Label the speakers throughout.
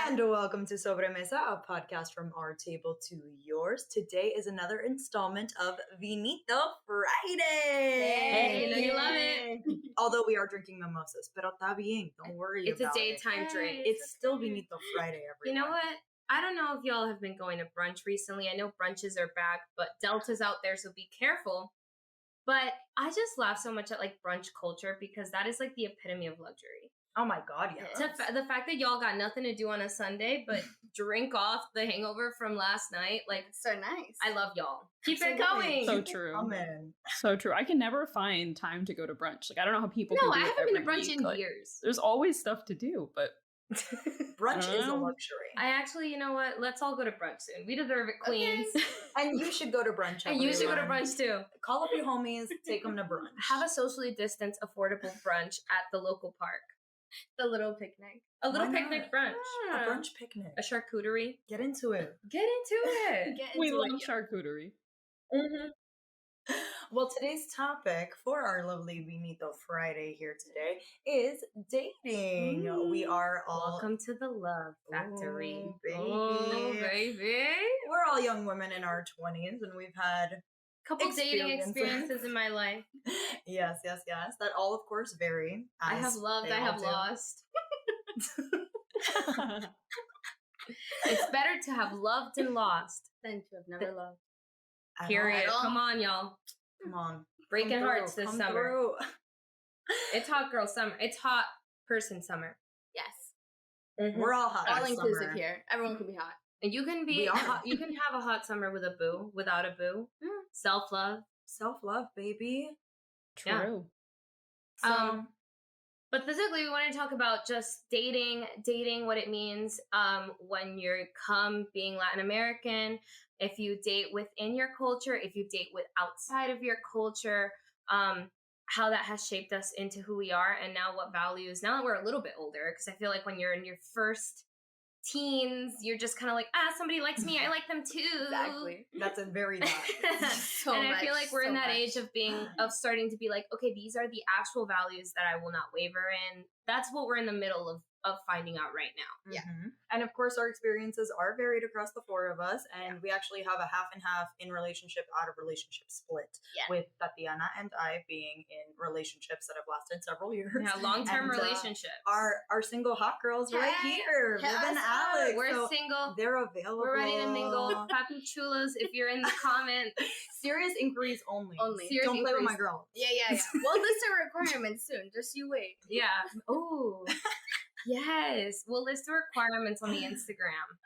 Speaker 1: And welcome to Sobre, Mesa, a podcast from our table to yours. Today is another installment of Vinito Friday.
Speaker 2: Hey, you know you love it.
Speaker 1: Although we are drinking mimosas, pero está bien. Don't worry
Speaker 2: It's a
Speaker 1: about it.
Speaker 2: daytime drink.
Speaker 1: It's still Vinito Friday, everyone.
Speaker 2: You know what? I don't know if y'all have been going to brunch recently. I know brunches are back, but Delta's out there, so be careful. But I just laugh so much at like brunch culture because that is like the epitome of luxury.
Speaker 1: Oh my God, yes.
Speaker 2: The fact that y'all got nothing to do on a Sunday but drink off the hangover from last night, like,
Speaker 3: so nice.
Speaker 2: I love y'all. Keep it
Speaker 1: Absolutely.
Speaker 2: going.
Speaker 4: So true.
Speaker 1: Amen.
Speaker 4: So true. I can never find time to go to brunch. Like, I don't know how people
Speaker 2: No,
Speaker 4: can
Speaker 2: I
Speaker 4: do it
Speaker 2: haven't been to
Speaker 4: every
Speaker 2: brunch
Speaker 4: week.
Speaker 2: in
Speaker 4: Like,
Speaker 2: years.
Speaker 4: there's always stuff to do, but
Speaker 1: Brunch is a luxury.
Speaker 2: I actually, you know what? Let's all go to brunch soon. We deserve it, queens.
Speaker 3: Okay.
Speaker 1: And you should go to brunch.
Speaker 2: And you should go to
Speaker 1: everyone.
Speaker 2: brunch too.
Speaker 1: Call up your homies, take them to brunch.
Speaker 2: Have a socially distanced, affordable brunch at the local park.
Speaker 3: The little picnic.
Speaker 2: A little
Speaker 1: Why
Speaker 2: picnic
Speaker 1: not?
Speaker 2: brunch.
Speaker 1: A brunch picnic.
Speaker 2: A charcuterie.
Speaker 1: Get into it.
Speaker 2: Get into it.
Speaker 3: Get
Speaker 4: we
Speaker 3: into
Speaker 4: love
Speaker 3: it.
Speaker 4: charcuterie.
Speaker 2: Mm-hmm.
Speaker 1: Well, today's topic for our lovely Vinito Friday here today is dating. We are all
Speaker 2: Welcome to the Love Factory.
Speaker 1: Ooh, baby.
Speaker 2: Oh, baby.
Speaker 1: we're all young women in our 20s, and we've had
Speaker 2: Couple dating
Speaker 1: Experiences.
Speaker 2: experiences in my life.
Speaker 1: yes, that all of course vary.
Speaker 2: I
Speaker 1: as
Speaker 2: have loved,
Speaker 1: they
Speaker 2: I
Speaker 1: all
Speaker 2: have
Speaker 1: do.
Speaker 2: lost. It's better to have loved and lost.
Speaker 3: Than to have never loved.
Speaker 1: At all.
Speaker 2: Period.
Speaker 3: At all.
Speaker 2: Come on, y'all.
Speaker 1: Come on,
Speaker 2: Breaking
Speaker 1: Come
Speaker 2: hearts
Speaker 1: through,
Speaker 2: this
Speaker 1: come
Speaker 2: summer.
Speaker 1: through.
Speaker 2: It's hot girl summer. It's hot person summer.
Speaker 3: Yes.
Speaker 1: We're all hot.
Speaker 3: All
Speaker 1: this
Speaker 3: inclusive
Speaker 1: summer.
Speaker 3: here. Everyone can be hot.
Speaker 2: And you can be
Speaker 1: We are.
Speaker 2: hot, you can have a hot summer with a boo, without a boo. Self-love.
Speaker 1: Self-love, baby.
Speaker 4: True.
Speaker 2: So, but specifically, we want to talk about just dating, what it means when you're being Latin American, if you date within your culture, if you date with outside of your culture, how that has shaped us into who we are, and now what values, now that we're a little bit older, because I feel like when you're in your first teens, you're just kind of like, somebody likes me, I like them too.
Speaker 3: Exactly.
Speaker 1: That's a very that.
Speaker 3: So
Speaker 2: and I
Speaker 3: much,
Speaker 2: feel like we're
Speaker 3: so
Speaker 2: in that
Speaker 3: much.
Speaker 2: age of starting to be like, okay, these are the actual values that I will not waver in. That's what we're in the middle of finding out right now.
Speaker 3: Yeah.
Speaker 1: Mhm. And of course, our experiences are varied across the four of us, and we actually have a half and half in relationship, out of relationship split.
Speaker 3: Yeah.
Speaker 1: With Tatiana and I being in relationships that have lasted several years.
Speaker 2: Yeah, long-term
Speaker 1: And,
Speaker 2: relationships.
Speaker 1: Our single hot girls right
Speaker 3: Hey,
Speaker 1: here,
Speaker 3: hit
Speaker 1: Viv and
Speaker 3: us up.
Speaker 1: Alex.
Speaker 2: We're
Speaker 1: so
Speaker 2: single.
Speaker 1: they're available.
Speaker 2: We're ready to mingle. Papi chulos, if you're in the comments.
Speaker 1: Serious inquiries only.
Speaker 3: Only.
Speaker 2: Serious
Speaker 1: Don't play with my
Speaker 2: inquiries.
Speaker 1: girl.
Speaker 3: Yeah. We'll list our requirements soon. Just you wait.
Speaker 2: Yeah. Oh, yes. We'll list the requirements on the Instagram.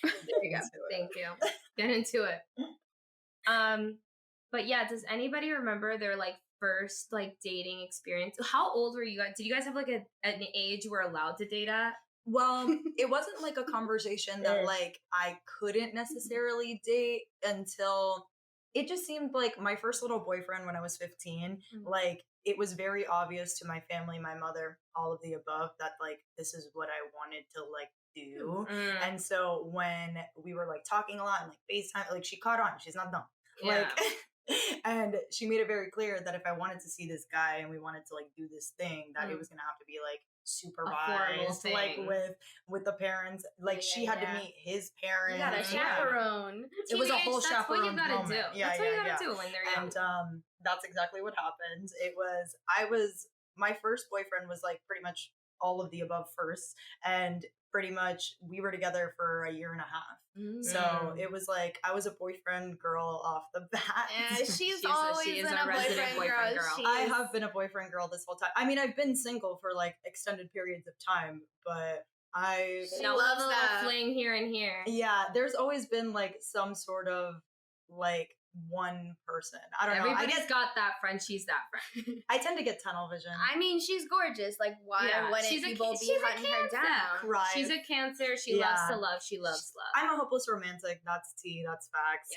Speaker 3: There you go.
Speaker 2: Thank you. Get into it. But yeah, does anybody remember their like first like dating experience? How old were you guys? Did you guys have like an age you were allowed to date at?
Speaker 1: Well, it wasn't like a conversation that like I couldn't necessarily date until it just seemed like my first little boyfriend when I was 15, like it was very obvious to my family, my mother, all of the above, that like this is what I wanted to like do. And so when we were like talking a lot and like FaceTime, like she caught on, she's not dumb.
Speaker 2: Yeah.
Speaker 1: Like and she made it very clear that if I wanted to see this guy and we wanted to like do this thing, that it was gonna have to be like supervised, like
Speaker 2: thing.
Speaker 1: with the parents. Like she had to meet his parents.
Speaker 3: You got a chaperone.
Speaker 1: It was a
Speaker 2: Teenage,
Speaker 1: whole
Speaker 2: that's what you
Speaker 1: chaperone
Speaker 2: gotta
Speaker 1: moment.
Speaker 2: do.
Speaker 1: Yeah,
Speaker 2: That's what you
Speaker 1: yeah,
Speaker 2: gotta do when they're young.
Speaker 1: And that's exactly what happened. My first boyfriend was like pretty much all of the above first, and pretty much we were together for a year and a half. So it was like I was a boyfriend girl off the bat.
Speaker 3: Yeah, she's
Speaker 2: She
Speaker 3: always
Speaker 2: is
Speaker 3: been
Speaker 2: a
Speaker 3: a
Speaker 2: resident
Speaker 3: boyfriend girl.
Speaker 2: boyfriend girl.
Speaker 1: I have been a boyfriend girl this whole time. I mean, I've been single for like extended periods of time, but
Speaker 3: She
Speaker 2: No,
Speaker 3: loves
Speaker 2: a little
Speaker 3: that.
Speaker 2: fling here and here.
Speaker 1: yeah, there's always been like some sort of like one person. I don't know. I
Speaker 2: Everybody's
Speaker 1: guess
Speaker 2: got that friend. She's that friend.
Speaker 1: I tend to get tunnel vision.
Speaker 3: I mean, she's gorgeous. Like, why
Speaker 2: Yeah,
Speaker 3: wouldn't
Speaker 2: she's a-
Speaker 3: people be
Speaker 2: she's a
Speaker 3: hunting her
Speaker 2: Cancer.
Speaker 3: down?
Speaker 1: Right.
Speaker 2: She's a Cancer. She
Speaker 1: Yeah.
Speaker 2: loves to love. She loves love.
Speaker 1: I'm a hopeless romantic. That's tea. That's facts.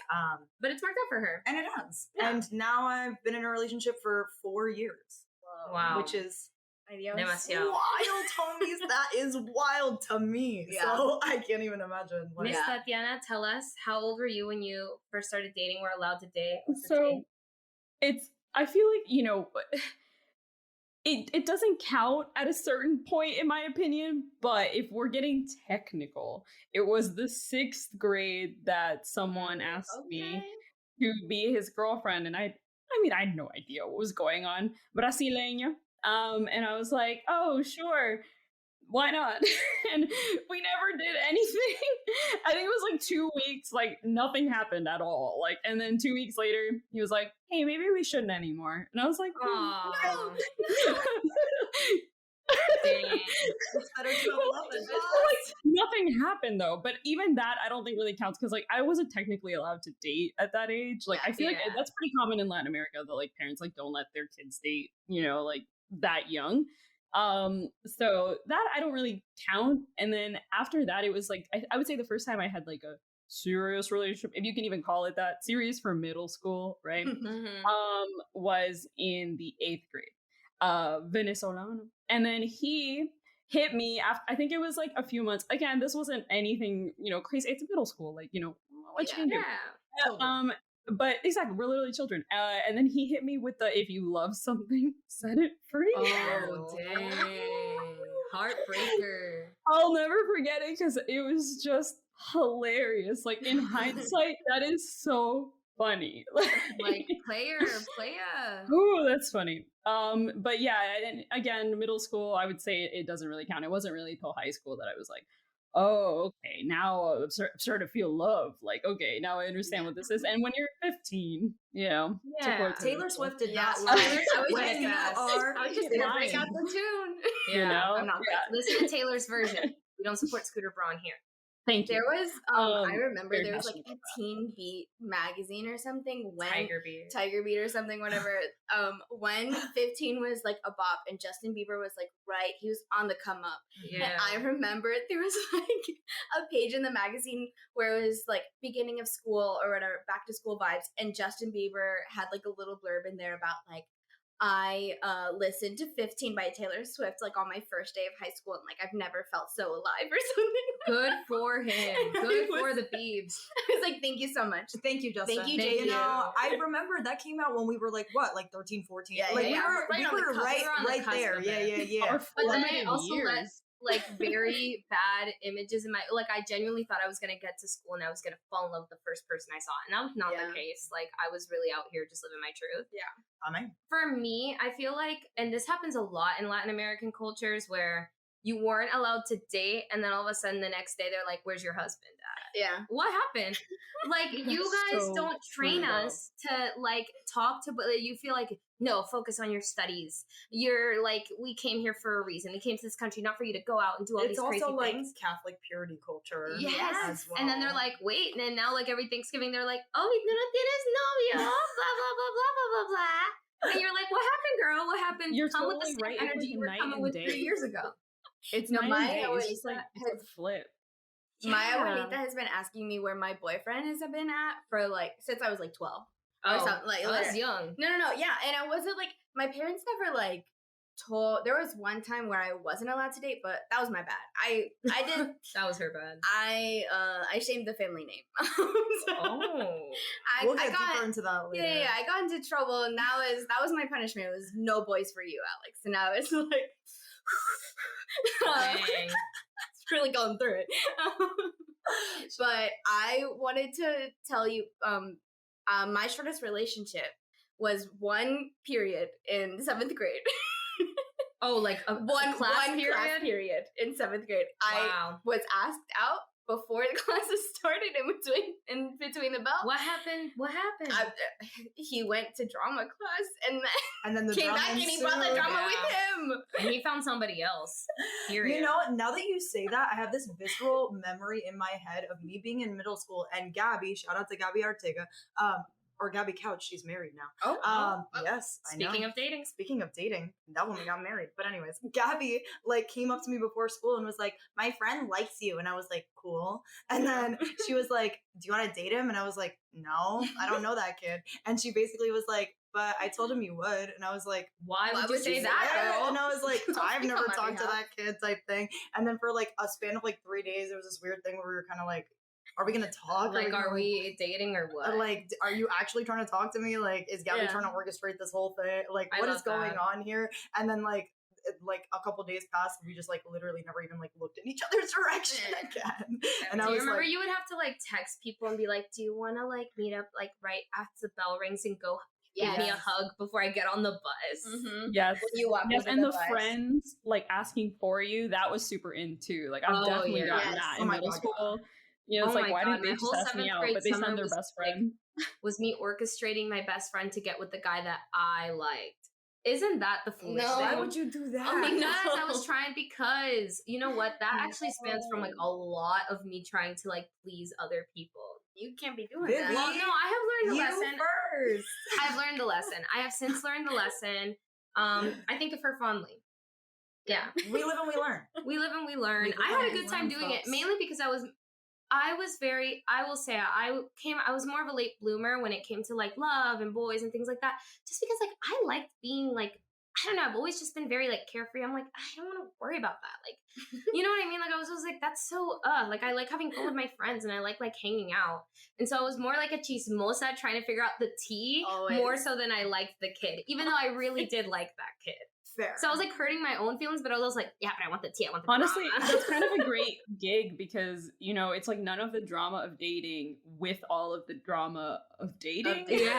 Speaker 2: But it's worked out for her.
Speaker 1: And it has.
Speaker 2: Yeah.
Speaker 1: And now I've been in a relationship for 4 years,
Speaker 2: Wow.
Speaker 1: which is
Speaker 3: Adios.
Speaker 2: Demasiado.
Speaker 1: wild, homies. That is wild to me.
Speaker 3: Yeah.
Speaker 1: So I can't even imagine. Like,
Speaker 2: Miss Tatiana, tell us, how old were you when you first started dating? We're allowed to date. What's the
Speaker 4: So
Speaker 2: date?
Speaker 4: I feel like, it doesn't count at a certain point, in my opinion. But if we're getting technical, it was the 6th grade that someone asked me to be his girlfriend, and I mean, I had no idea what was going on. Brasileña. And I was like, oh, sure, why not? And we never did anything. I think it was like 2 weeks, like nothing happened at all. Like, and then 2 weeks later, he was like, hey, maybe we shouldn't anymore. And I was like, no.
Speaker 1: It's better to have love than
Speaker 4: Like, nothing happened though. But even that, I don't think really counts because like I wasn't technically allowed to date at that age. Like I feel like that's pretty common in Latin America that like parents like don't let their kids date, you know, like that young. So that I don't really count. And then after that, it was like I would say the first time I had like a serious relationship, if you can even call it that, serious for middle school, right? Was in the 8th grade. Venezolano. And then he hit me after, I think it was like a few months. Again, this wasn't anything, you know, crazy. It's middle school, like, you know, what you can do. But exactly, we're literally children. And then he hit me with the, if you love something, set it free.
Speaker 2: Oh, dang. Heartbreaker.
Speaker 4: I'll never forget it because it was just hilarious. Like in hindsight, that is so funny.
Speaker 2: Like player.
Speaker 4: Ooh, that's funny. But yeah, and again, middle school, I would say it doesn't really count. It wasn't really till high school that I was like, oh, okay, now I'm starting to feel love. Like, okay, now I understand what this is. And when you're 15, you know,
Speaker 1: Taylor Swift did not.
Speaker 3: I
Speaker 2: was just gonna break out the tune.
Speaker 4: You know,
Speaker 2: I'm not. Listen to Taylor's version. We don't support Scooter Braun here.
Speaker 4: Thank you.
Speaker 3: There was, I remember
Speaker 4: very
Speaker 3: there was like a
Speaker 4: passionate
Speaker 3: Teen Beat magazine or something when
Speaker 2: Tiger Beat
Speaker 3: or something, whatever. When 15 was like a bop and Justin Bieber was like he was on the come up.
Speaker 2: Yeah.
Speaker 3: And I remember there was like a page in the magazine where it was like beginning of school or whatever, back to school vibes, and Justin Bieber had like a little blurb in there about like, I listened to 15 by Taylor Swift like on my first day of high school, and like I've never felt so alive or something.
Speaker 2: Good for him. Good for the Beebs.
Speaker 3: I was like, thank you so much.
Speaker 1: Thank you, Justin.
Speaker 3: Thank you,
Speaker 1: You know, I remember that came out when we were like, what, like 13, 14?
Speaker 3: Yeah,
Speaker 1: like
Speaker 3: yeah,
Speaker 1: we were right there. Yeah.
Speaker 2: But then I also let like very bad images in my, like I genuinely thought I was gonna get to school and I was gonna fall in love with the first person I saw, and that was not the case. Like I was really out here just living my truth. For me, I feel like, and this happens a lot in Latin American cultures where you weren't allowed to date, and then all of a sudden the next day they're like, where's your husband at?
Speaker 3: Yeah.
Speaker 2: What happened? Like, you guys don't train us to like talk to, but you feel like, no, focus on your studies. You're like, we came here for a reason. We came to this country not for you to go out and do all these crazy things.
Speaker 1: It's also like Catholic purity culture.
Speaker 2: Yes.
Speaker 1: As well.
Speaker 2: And then they're like, wait, and then now like every Thanksgiving they're like, oh, no tienes novio, blah, blah, blah, blah, blah, blah, blah. And you're like, what happened, girl? What happened?
Speaker 4: You're
Speaker 2: come
Speaker 4: totally
Speaker 2: with the same
Speaker 4: right.
Speaker 2: energy you were coming with 3 years ago.
Speaker 4: It's
Speaker 3: no,
Speaker 4: my it's just like it's a flip.
Speaker 3: My abuelita has been asking me where my boyfriend has been at for like since I was like 12 or something. Like
Speaker 2: I was young.
Speaker 3: No, yeah, and I wasn't like my parents never like told. There was one time where I wasn't allowed to date, but that was my bad. I did.
Speaker 2: That was her bad.
Speaker 3: I shamed the family name.
Speaker 1: We'll get deeper into that later.
Speaker 3: Yeah, I got into trouble, and that was my punishment. It was no boys for you, Alex. And now it's like. It's really going through it. But I wanted to tell you my shortest relationship was one period in 7th grade.
Speaker 2: Oh, like one class
Speaker 3: period in 7th grade.
Speaker 2: Wow.
Speaker 3: I was asked out before the classes started in between the bell.
Speaker 2: What happened?
Speaker 3: He went to drama class
Speaker 1: and then the
Speaker 3: came back and he brought the drama with him.
Speaker 2: And he found somebody else.
Speaker 1: You know, now that you say that, I have this visceral memory in my head of me being in middle school and Gabby, shout out to Gabby Artega, or Gabby Couch, she's married now. Yes.
Speaker 2: Speaking of dating,
Speaker 1: that woman got married. But anyways, Gabby like came up to me before school and was like, my friend likes you. And I was like, cool. And then she was like, do you want to date him? And I was like, no, I don't know that kid. And she basically was like, but I told him you would. And I was like,
Speaker 2: why would you say that, girl?
Speaker 1: And I was like, I've never talked to that kid type thing. And then for like a span of like 3 days, there was this weird thing where we were kind of like are we gonna talk?
Speaker 2: Like, are we dating or what?
Speaker 1: Like, are you actually trying to talk to me? Like, is Gabby trying to orchestrate this whole thing? Like, what is going on here? And then like a couple days passed, we just like literally never even like looked in each other's direction again. And
Speaker 2: do
Speaker 1: I
Speaker 2: you
Speaker 1: was
Speaker 2: remember
Speaker 1: like,
Speaker 2: you would have to like text people and be like, do you want to like meet up like right after the bell rings and go give me a hug before I get on the bus?
Speaker 4: Yes.
Speaker 3: Yes,
Speaker 4: and the friends like asking for you, that was super in too. Like I've definitely gotten that in middle school. You know, it's like, why didn't they just ask me out? But they send their best friend.
Speaker 2: Was me orchestrating my best friend to get with the guy that I liked. Isn't that the foolish thing?
Speaker 1: Why would you do that?
Speaker 2: Because I was trying, because you know what? That actually spans from like a lot of me trying to like please other people.
Speaker 3: You can't be doing
Speaker 2: that. Well, no, I have learned the lesson.
Speaker 1: First.
Speaker 2: I've learned the lesson. I have since learned the lesson. I think of her fondly. Yeah.
Speaker 1: We live and we learn.
Speaker 2: We live and we learn. I had a good time doing it, mainly because I was very, I will say, I was more of a late bloomer when it came to like love and boys and things like that. Just because like I liked being like, I don't know, I've always just been very like carefree. I'm like, I don't want to worry about that. Like, you know what I mean? Like I was like, that's so, like I like having fun with my friends and I like hanging out. And so I was more like a chismosa trying to figure out the tea more so than I liked the kid, even though I really did like that kid.
Speaker 1: Fair.
Speaker 2: So I was like hurting my own feelings, but I was also like, yeah, but I want the tea. I want the
Speaker 4: Honestly,
Speaker 2: drama.
Speaker 4: that's kind of a great gig because, you know, it's like none of the drama of dating with all of the drama of dating.
Speaker 1: Yeah.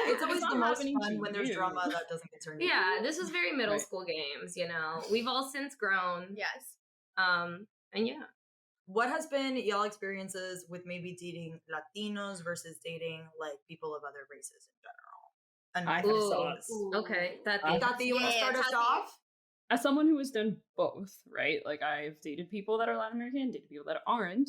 Speaker 1: It's always the most fun when there's drama that doesn't get turned into.
Speaker 2: Yeah, this was very middle school games, you know. We've all since grown.
Speaker 3: Yes.
Speaker 2: And yeah.
Speaker 1: What has been y'all experiences with maybe dating Latinos versus dating like people of other races in general? And
Speaker 4: I have thoughts.
Speaker 2: Okay,
Speaker 1: I thought that you want to start us off.
Speaker 4: As someone who has done both, right? Like I've dated people that are Latin American, dated people that aren't.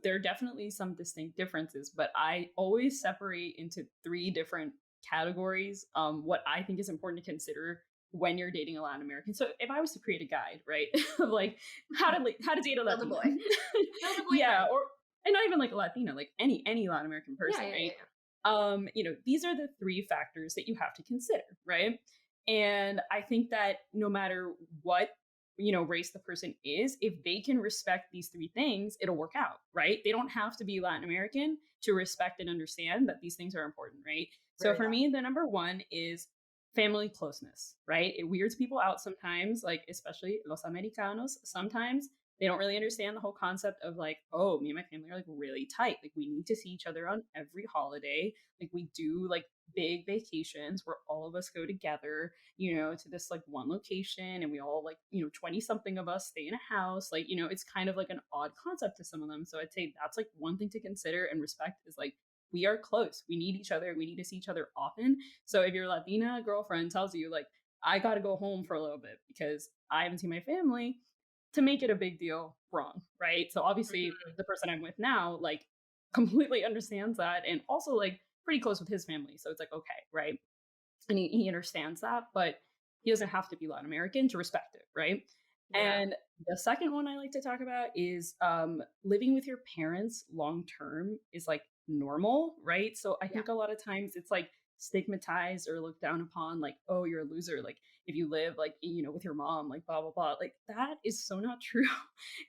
Speaker 4: There are definitely some distinct differences, but I always separate into 3 different categories. What I think is important to consider when you're dating a Latin American. So if I was to create a guide, right, of like how to date a Latin boy, and not even like a Latina, like any Latin American person, right? You know, these are the 3 factors that you have to consider, right? And I think that no matter what, you know, race the person is, if they can respect these 3 things, it'll work out, right? They don't have to be Latin American to respect and understand that these things are important, right? So for me, the number 1 is family closeness, right? It weirds people out sometimes, like especially los Americanos, sometimes they don't really understand the whole concept of like, oh, me and my family are like really tight. Like we need to see each other on every holiday. Like we do like big vacations where all of us go together, you know, to this like one location and we all like, you know, 20 something of us stay in a house. Like, you know, it's kind of like an odd concept to some of them. So I'd say that's like one thing to consider, and respect is like, we are close. We need each other. We need to see each other often. So if your Latina girlfriend tells you like, I got to go home for a little bit because I haven't seen my family, to make it a big deal, wrong, right? So obviously the person I'm with now like completely understands that and also like pretty close with his family. So it's like, okay, right? And he understands that, but he doesn't have to be Latin American to respect it, right? Yeah. And the second one I like to talk about is living with your parents long term is like normal, right? So I think a lot of times it's like stigmatized or looked down upon, like, oh, you're a loser, like if you live like, you know, with your mom, like blah blah blah. Like that is so not true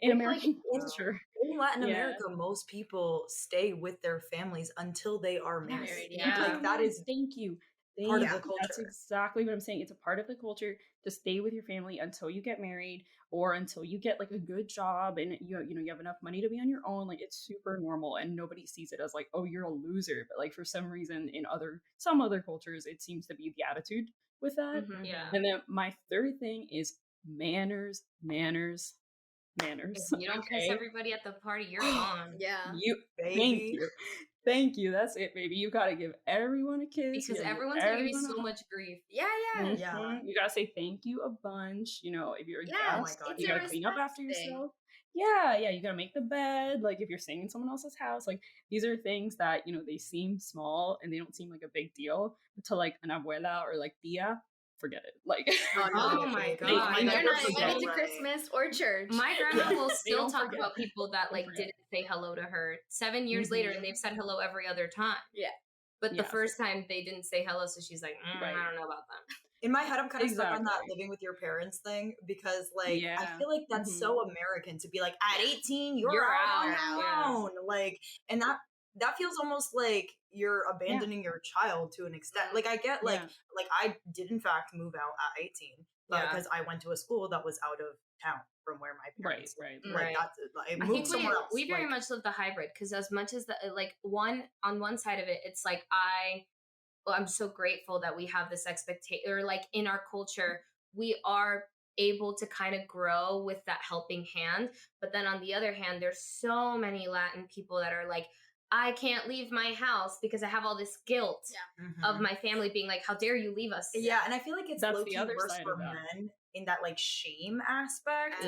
Speaker 4: in American culture.
Speaker 1: In Latin America, most people stay with their families until they are married. Like that is part of the culture.
Speaker 4: That's exactly what I'm saying. It's a part of the culture to stay with your family until you get married or until you get like a good job and you know you have enough money to be on your own. Like it's super normal and nobody sees it as like, oh, you're a loser. But like for some reason in some other cultures, it seems to be the attitude with that. And then my third thing is manners.
Speaker 2: If you don't kiss everybody at the party, you're gone.
Speaker 4: Thank you. That's it, baby. You gotta give everyone a kiss.
Speaker 2: Because everyone's gonna give you so much grief.
Speaker 3: Yeah.
Speaker 4: You gotta say thank you a bunch. You know, if you're a guest,
Speaker 3: oh
Speaker 4: you gotta clean up after yourself. Yeah. You gotta make the bed. Like if you're staying in someone else's house, like these are things that, you know, they seem small and they don't seem like a big deal. But to like an abuela or like tia, forget it. Like,
Speaker 2: oh my god,
Speaker 3: they're not invited to Christmas or church.
Speaker 2: My grandma will still talk about people that like didn't say hello to her 7 years later, and they've said hello every other time.
Speaker 3: Yeah,
Speaker 2: but the first time they didn't say hello, so she's like, I don't know about them.
Speaker 1: In my head, I'm kind of stuck on that living with your parents thing because, like, I feel like that's so American to be like, at 18, you're out on your own. Like, and that feels almost like you're abandoning your child to an extent. Like, I get, like I did in fact move out at 18 because I went to a school that was out of town from where my parents lived. Like, I moved somewhere else.
Speaker 2: We very much live the hybrid because as much as like on one side of it, it's like I'm so grateful that we have this expectation, or like in our culture, we are able to kind of grow with that helping hand. But then on the other hand, there's so many Latin people that are like, I can't leave my house because I have all this guilt of my family being like, how dare you leave us?
Speaker 1: Yeah, and I feel like it's low-key worse for men in that like shame aspect.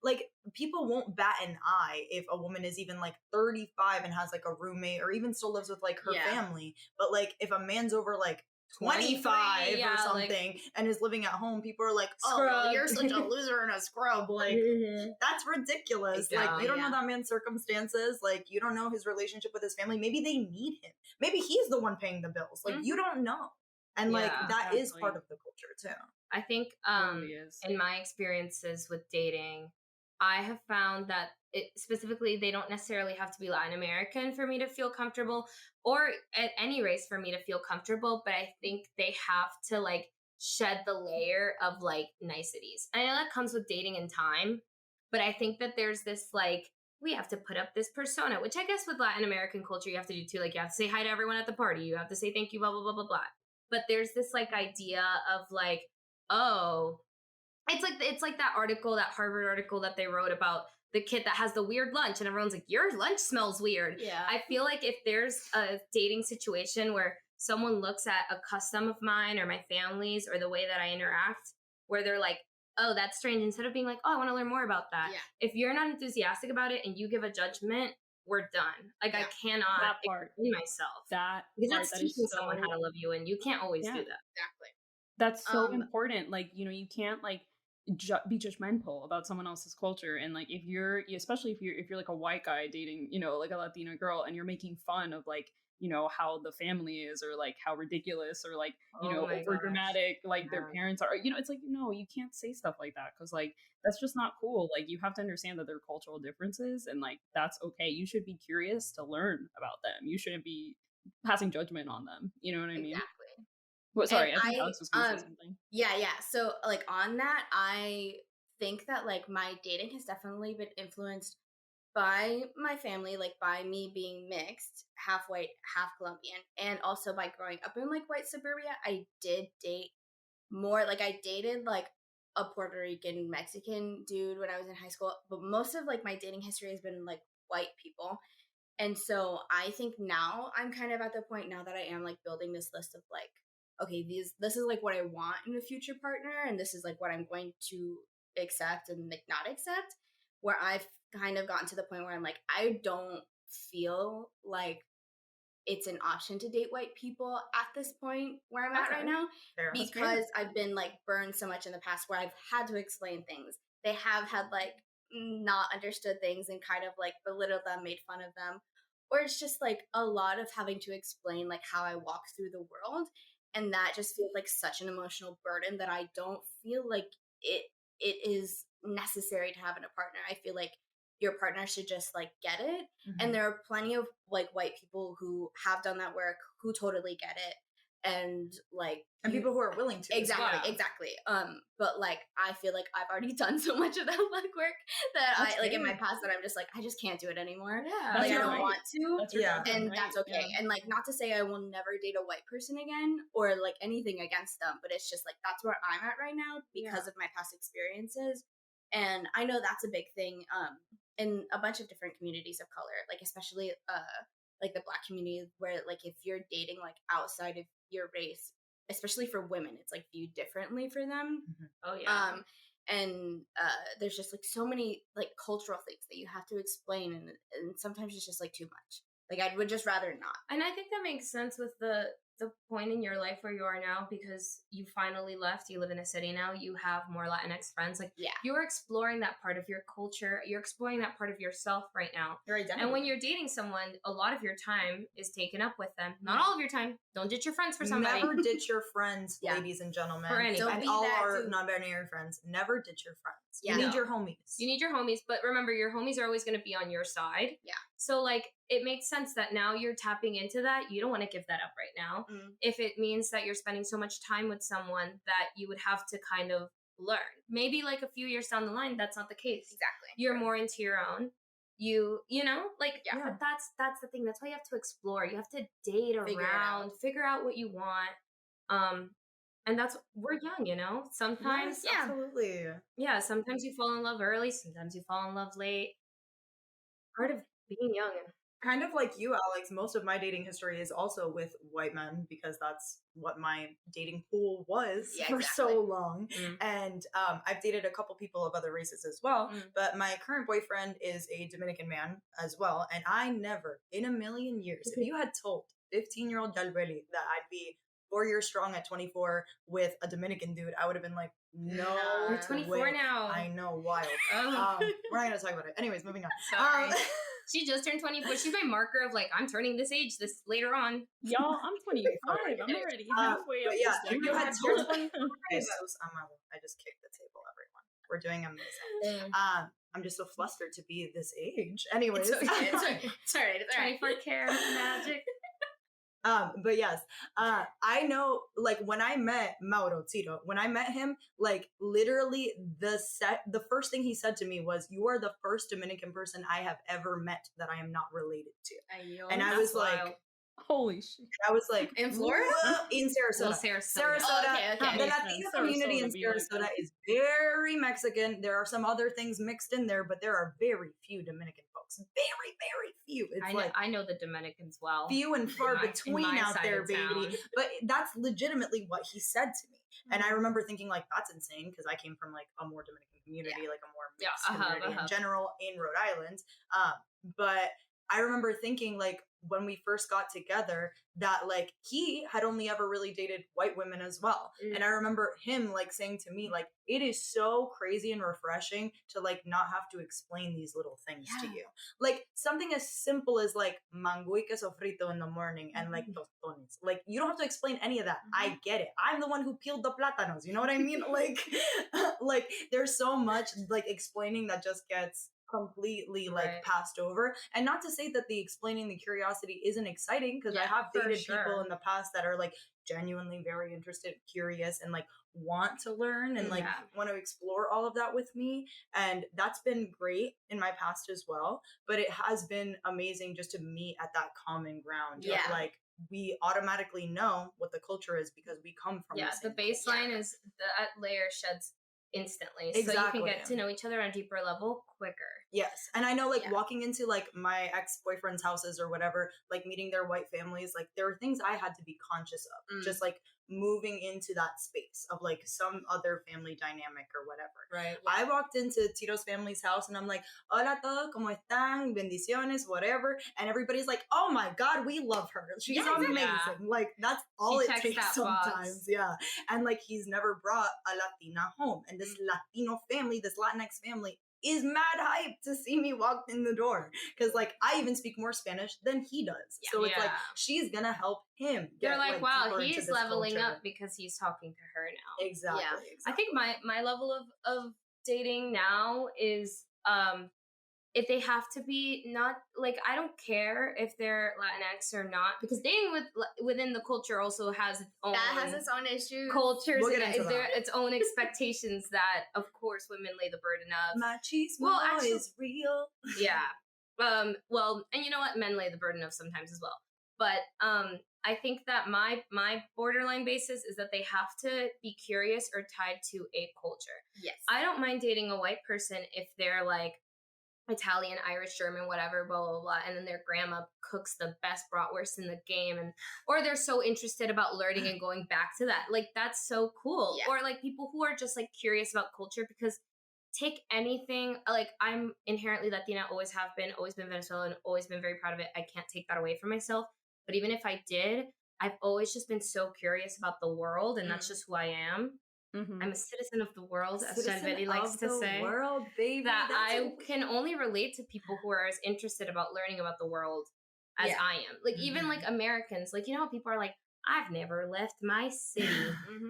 Speaker 1: Like people won't bat an eye if a woman is even like 35 and has like a roommate or even still lives with like her family. But like if a man's over like 25 or something and is living at home, people are like, oh, well, you're such a loser and a scrub. Like, that's ridiculous. Exactly, like, you don't know that man's circumstances. Like, you don't know his relationship with his family. Maybe they need him. Maybe he's the one paying the bills. Like, you don't know. And like, that is part of the culture too.
Speaker 2: I think in my experiences with dating, I have found that specifically, they don't necessarily have to be Latin American for me to feel comfortable, or at any race for me to feel comfortable. But I think they have to like shed the layer of like niceties. I know that comes with dating and time, but I think that there's this like, we have to put up this persona, which I guess with Latin American culture, you have to do too. Like you have to say hi to everyone at the party. You have to say thank you, blah, blah, blah, blah, blah. But there's this like idea of like, oh, it's like that article, that Harvard article that they wrote about the kid that has the weird lunch and everyone's like, your lunch smells weird. Yeah. I feel like if there's a dating situation where someone looks at a custom of mine or my family's or the way that I interact, where they're like, oh, that's strange, instead of being like, oh, I want to learn more about that. Yeah. If you're not enthusiastic about it and you give a judgment, we're done. Like I cannot explain myself. Because that's teaching someone how to love you, and you can't always do that.
Speaker 3: Exactly.
Speaker 4: That's so important. Like, you know, you can't like be judgmental about someone else's culture. And like if you're, especially if you're like a white guy dating, you know, like a Latina girl, and you're making fun of like, you know, how the family is, or like how ridiculous, or like, you know, over dramatic like their parents are, you know, it's like, no, you can't say stuff like that, because like that's just not cool. Like you have to understand that there are cultural differences, and like that's okay. You should be curious to learn about them. You shouldn't be passing judgment on them. You know what I mean?
Speaker 3: Exactly.
Speaker 4: Well, sorry, I think Alex was going to say something.
Speaker 3: Yeah. So, like, on that, I think that, like, my dating has definitely been influenced by my family, like, by me being mixed, half white, half Colombian, and also by growing up in, like, white suburbia. I did date more, like, I dated, like, a Puerto Rican Mexican dude when I was in high school, but most of, like, my dating history has been, like, white people. And so I think now I'm kind of at the point now that I am, like, building this list of, like, okay, this is like what I want in a future partner, and this is like what I'm going to accept and like not accept, where I've kind of gotten to the point where I'm like, I don't feel like it's an option to date white people at this point where I'm at right now, because I've been like burned so much in the past where I've had to explain things. They have had like not understood things and kind of like belittled them, made fun of them, or it's just like a lot of having to explain like how I walk through the world. And that just feels like such an emotional burden that I don't feel like it is necessary to have in a partner. I feel like your partner should just like get it. And there are plenty of like white people who have done that work, who totally get it. And like,
Speaker 1: and people who are willing to.
Speaker 3: Exactly. But like, I feel like I've already done so much of that work that I like in my past that I'm just like, I just can't do it anymore. Yeah. Like I don't want to. That's okay. Yeah. And like, not to say I will never date a white person again or like anything against them, but it's just like, that's where I'm at right now because of my past experiences. And I know that's a big thing in a bunch of different communities of color, like especially like the Black community, where like if you're dating like outside of your race, especially for women, it's like viewed differently for them. Oh yeah. And there's just like so many like cultural things that you have to explain, and sometimes it's just like too much. Like I would just rather not.
Speaker 2: And I think that makes sense with the the point in your life where you are now, because you finally left, you live in a city now, you have more Latinx friends. Like, you're exploring that part of your culture. You're exploring that part of yourself right now.
Speaker 1: Your identity.
Speaker 2: And when you're dating someone, a lot of your time is taken up with them. Not all of your time. Don't ditch your friends for somebody.
Speaker 1: Never ditch your friends, ladies and gentlemen.
Speaker 2: For anything.
Speaker 1: And all our non-binary friends. Never ditch your friends. You need your homies.
Speaker 2: You need your homies, but remember, your homies are always going to be on your side.
Speaker 3: Yeah.
Speaker 2: So, like, it makes sense that now you're tapping into that. You don't want to give that up right now. If it means that you're spending so much time with someone that you would have to kind of learn. Maybe, like, a few years down the line, that's not the case.
Speaker 3: Exactly.
Speaker 2: You're more into your own. You know, like, but that's the thing. That's why you have to explore. You have to date around, figure out what you want. And we're young, you know? Sometimes.
Speaker 1: Yes, absolutely.
Speaker 2: Yeah, sometimes you fall in love early, sometimes you fall in love late. Part of being young.
Speaker 1: Kind of like you, Alex, most of my dating history is also with white men because that's what my dating pool was for so long. And I've dated a couple people of other races as well, but my current boyfriend is a Dominican man as well. And I never, in a million years, if you had told 15-year-old Yalbeli that I'd be 4 years strong at 24 with a Dominican dude, I would have been like, no.
Speaker 2: You're 24
Speaker 1: way.
Speaker 2: now.
Speaker 1: I know, wild. We're not going to talk about it. Anyways, moving on.
Speaker 2: Sorry. She just turned 24. She's my marker of, like, I'm turning this age this later on.
Speaker 4: Y'all, I'm 25. I'm already halfway up.
Speaker 1: Yeah, you had told 24. I just kicked the table, everyone. We're doing amazing. I'm just so flustered to be this age. Anyways.
Speaker 3: It's all right.
Speaker 2: 24 karat magic.
Speaker 1: But yes, I know, like, when I met Mauro Tito, when I met him, like, literally the first thing he said to me was, you are the first Dominican person I have ever met that I am not related to. And I was like,
Speaker 4: holy shit.
Speaker 1: I was like,
Speaker 3: in Florida?
Speaker 1: In Sarasota.
Speaker 2: Well, Sarasota.
Speaker 3: Oh, okay.
Speaker 1: The Latino community in Sarasota is very Mexican. There are some other things mixed in there, but there are very few Dominican folks. Very, very few. It's
Speaker 2: I know the Dominicans well.
Speaker 1: Few and far between out there, baby. But that's legitimately what he said to me. And I remember thinking, like, that's insane, because I came from, like, a more Dominican community, like a more mixed community in general in Rhode Island. But I remember thinking, like, when we first got together, that, like, he had only ever really dated white women as well. And I remember him, like, saying to me, like, it is so crazy and refreshing to, like, not have to explain these little things to you. Like, something as simple as, like, mango y queso frito in the morning and, like, tostones. Like, you don't have to explain any of that. I get it. I'm the one who peeled the plátanos. You know what I mean? Like, like, there's so much, like, explaining that just gets completely like passed over. And not to say that the explaining the curiosity isn't exciting, because I have dated people in the past that are like genuinely very interested, curious, and like want to learn and like want to explore all of that with me. And that's been great in my past as well. But it has been amazing just to meet at that common ground of like, we automatically know what the culture is because we come from
Speaker 2: the baseline is that layer sheds instantly, so you can get to know each other on a deeper level quicker.
Speaker 1: Yes. And I know, like, walking into like my ex-boyfriend's houses or whatever, like meeting their white families, like there were things I had to be conscious of, just like moving into that space of like some other family dynamic or whatever. I walked into Tito's family's house and I'm like, hola todos, ¿cómo están? Bendiciones, whatever. And everybody's like, oh my God, we love her. She's amazing. Like, that's all it takes sometimes. And like, he's never brought a Latina home. And this Latino family, this Latinx family, is mad hype to see me walk in the door, because like I even speak more Spanish than he does. So it's like she's gonna help him get,
Speaker 2: you're like wow, he's leveling
Speaker 1: culture.
Speaker 2: up because he's talking to her now.
Speaker 1: Exactly.
Speaker 2: I think my level of dating now is if they have to be not like, I don't care if they're Latinx or not, because dating within the culture also has its own
Speaker 3: issues,
Speaker 2: cultures, its own expectations that of course women lay the burden of.
Speaker 1: Machismo is real.
Speaker 2: Well, and you know what, men lay the burden of sometimes as well. But I think that my borderline basis is that they have to be curious or tied to a culture.
Speaker 3: Yes,
Speaker 2: I don't mind dating a white person if they're like Italian, Irish, German, whatever, blah, blah, blah. And then their grandma cooks the best bratwurst in the game. Or they're so interested about learning and going back to that. Like, that's so cool. Or like people who are just like curious about culture, because take anything, like I'm inherently Latina, always have been, always been Venezuelan, always been very proud of it. I can't take that away from myself. But even if I did, I've always just been so curious about the world, and that's just who I am.
Speaker 4: Mm-hmm.
Speaker 2: I'm a citizen of the world, as
Speaker 1: Citizen
Speaker 2: Shanvedi likes
Speaker 1: of
Speaker 2: to
Speaker 1: the
Speaker 2: say.
Speaker 1: world, baby.
Speaker 2: That I can only relate to people who are as interested about learning about the world as I am. Like, even like Americans, like, you know how people are like, I've never left my city.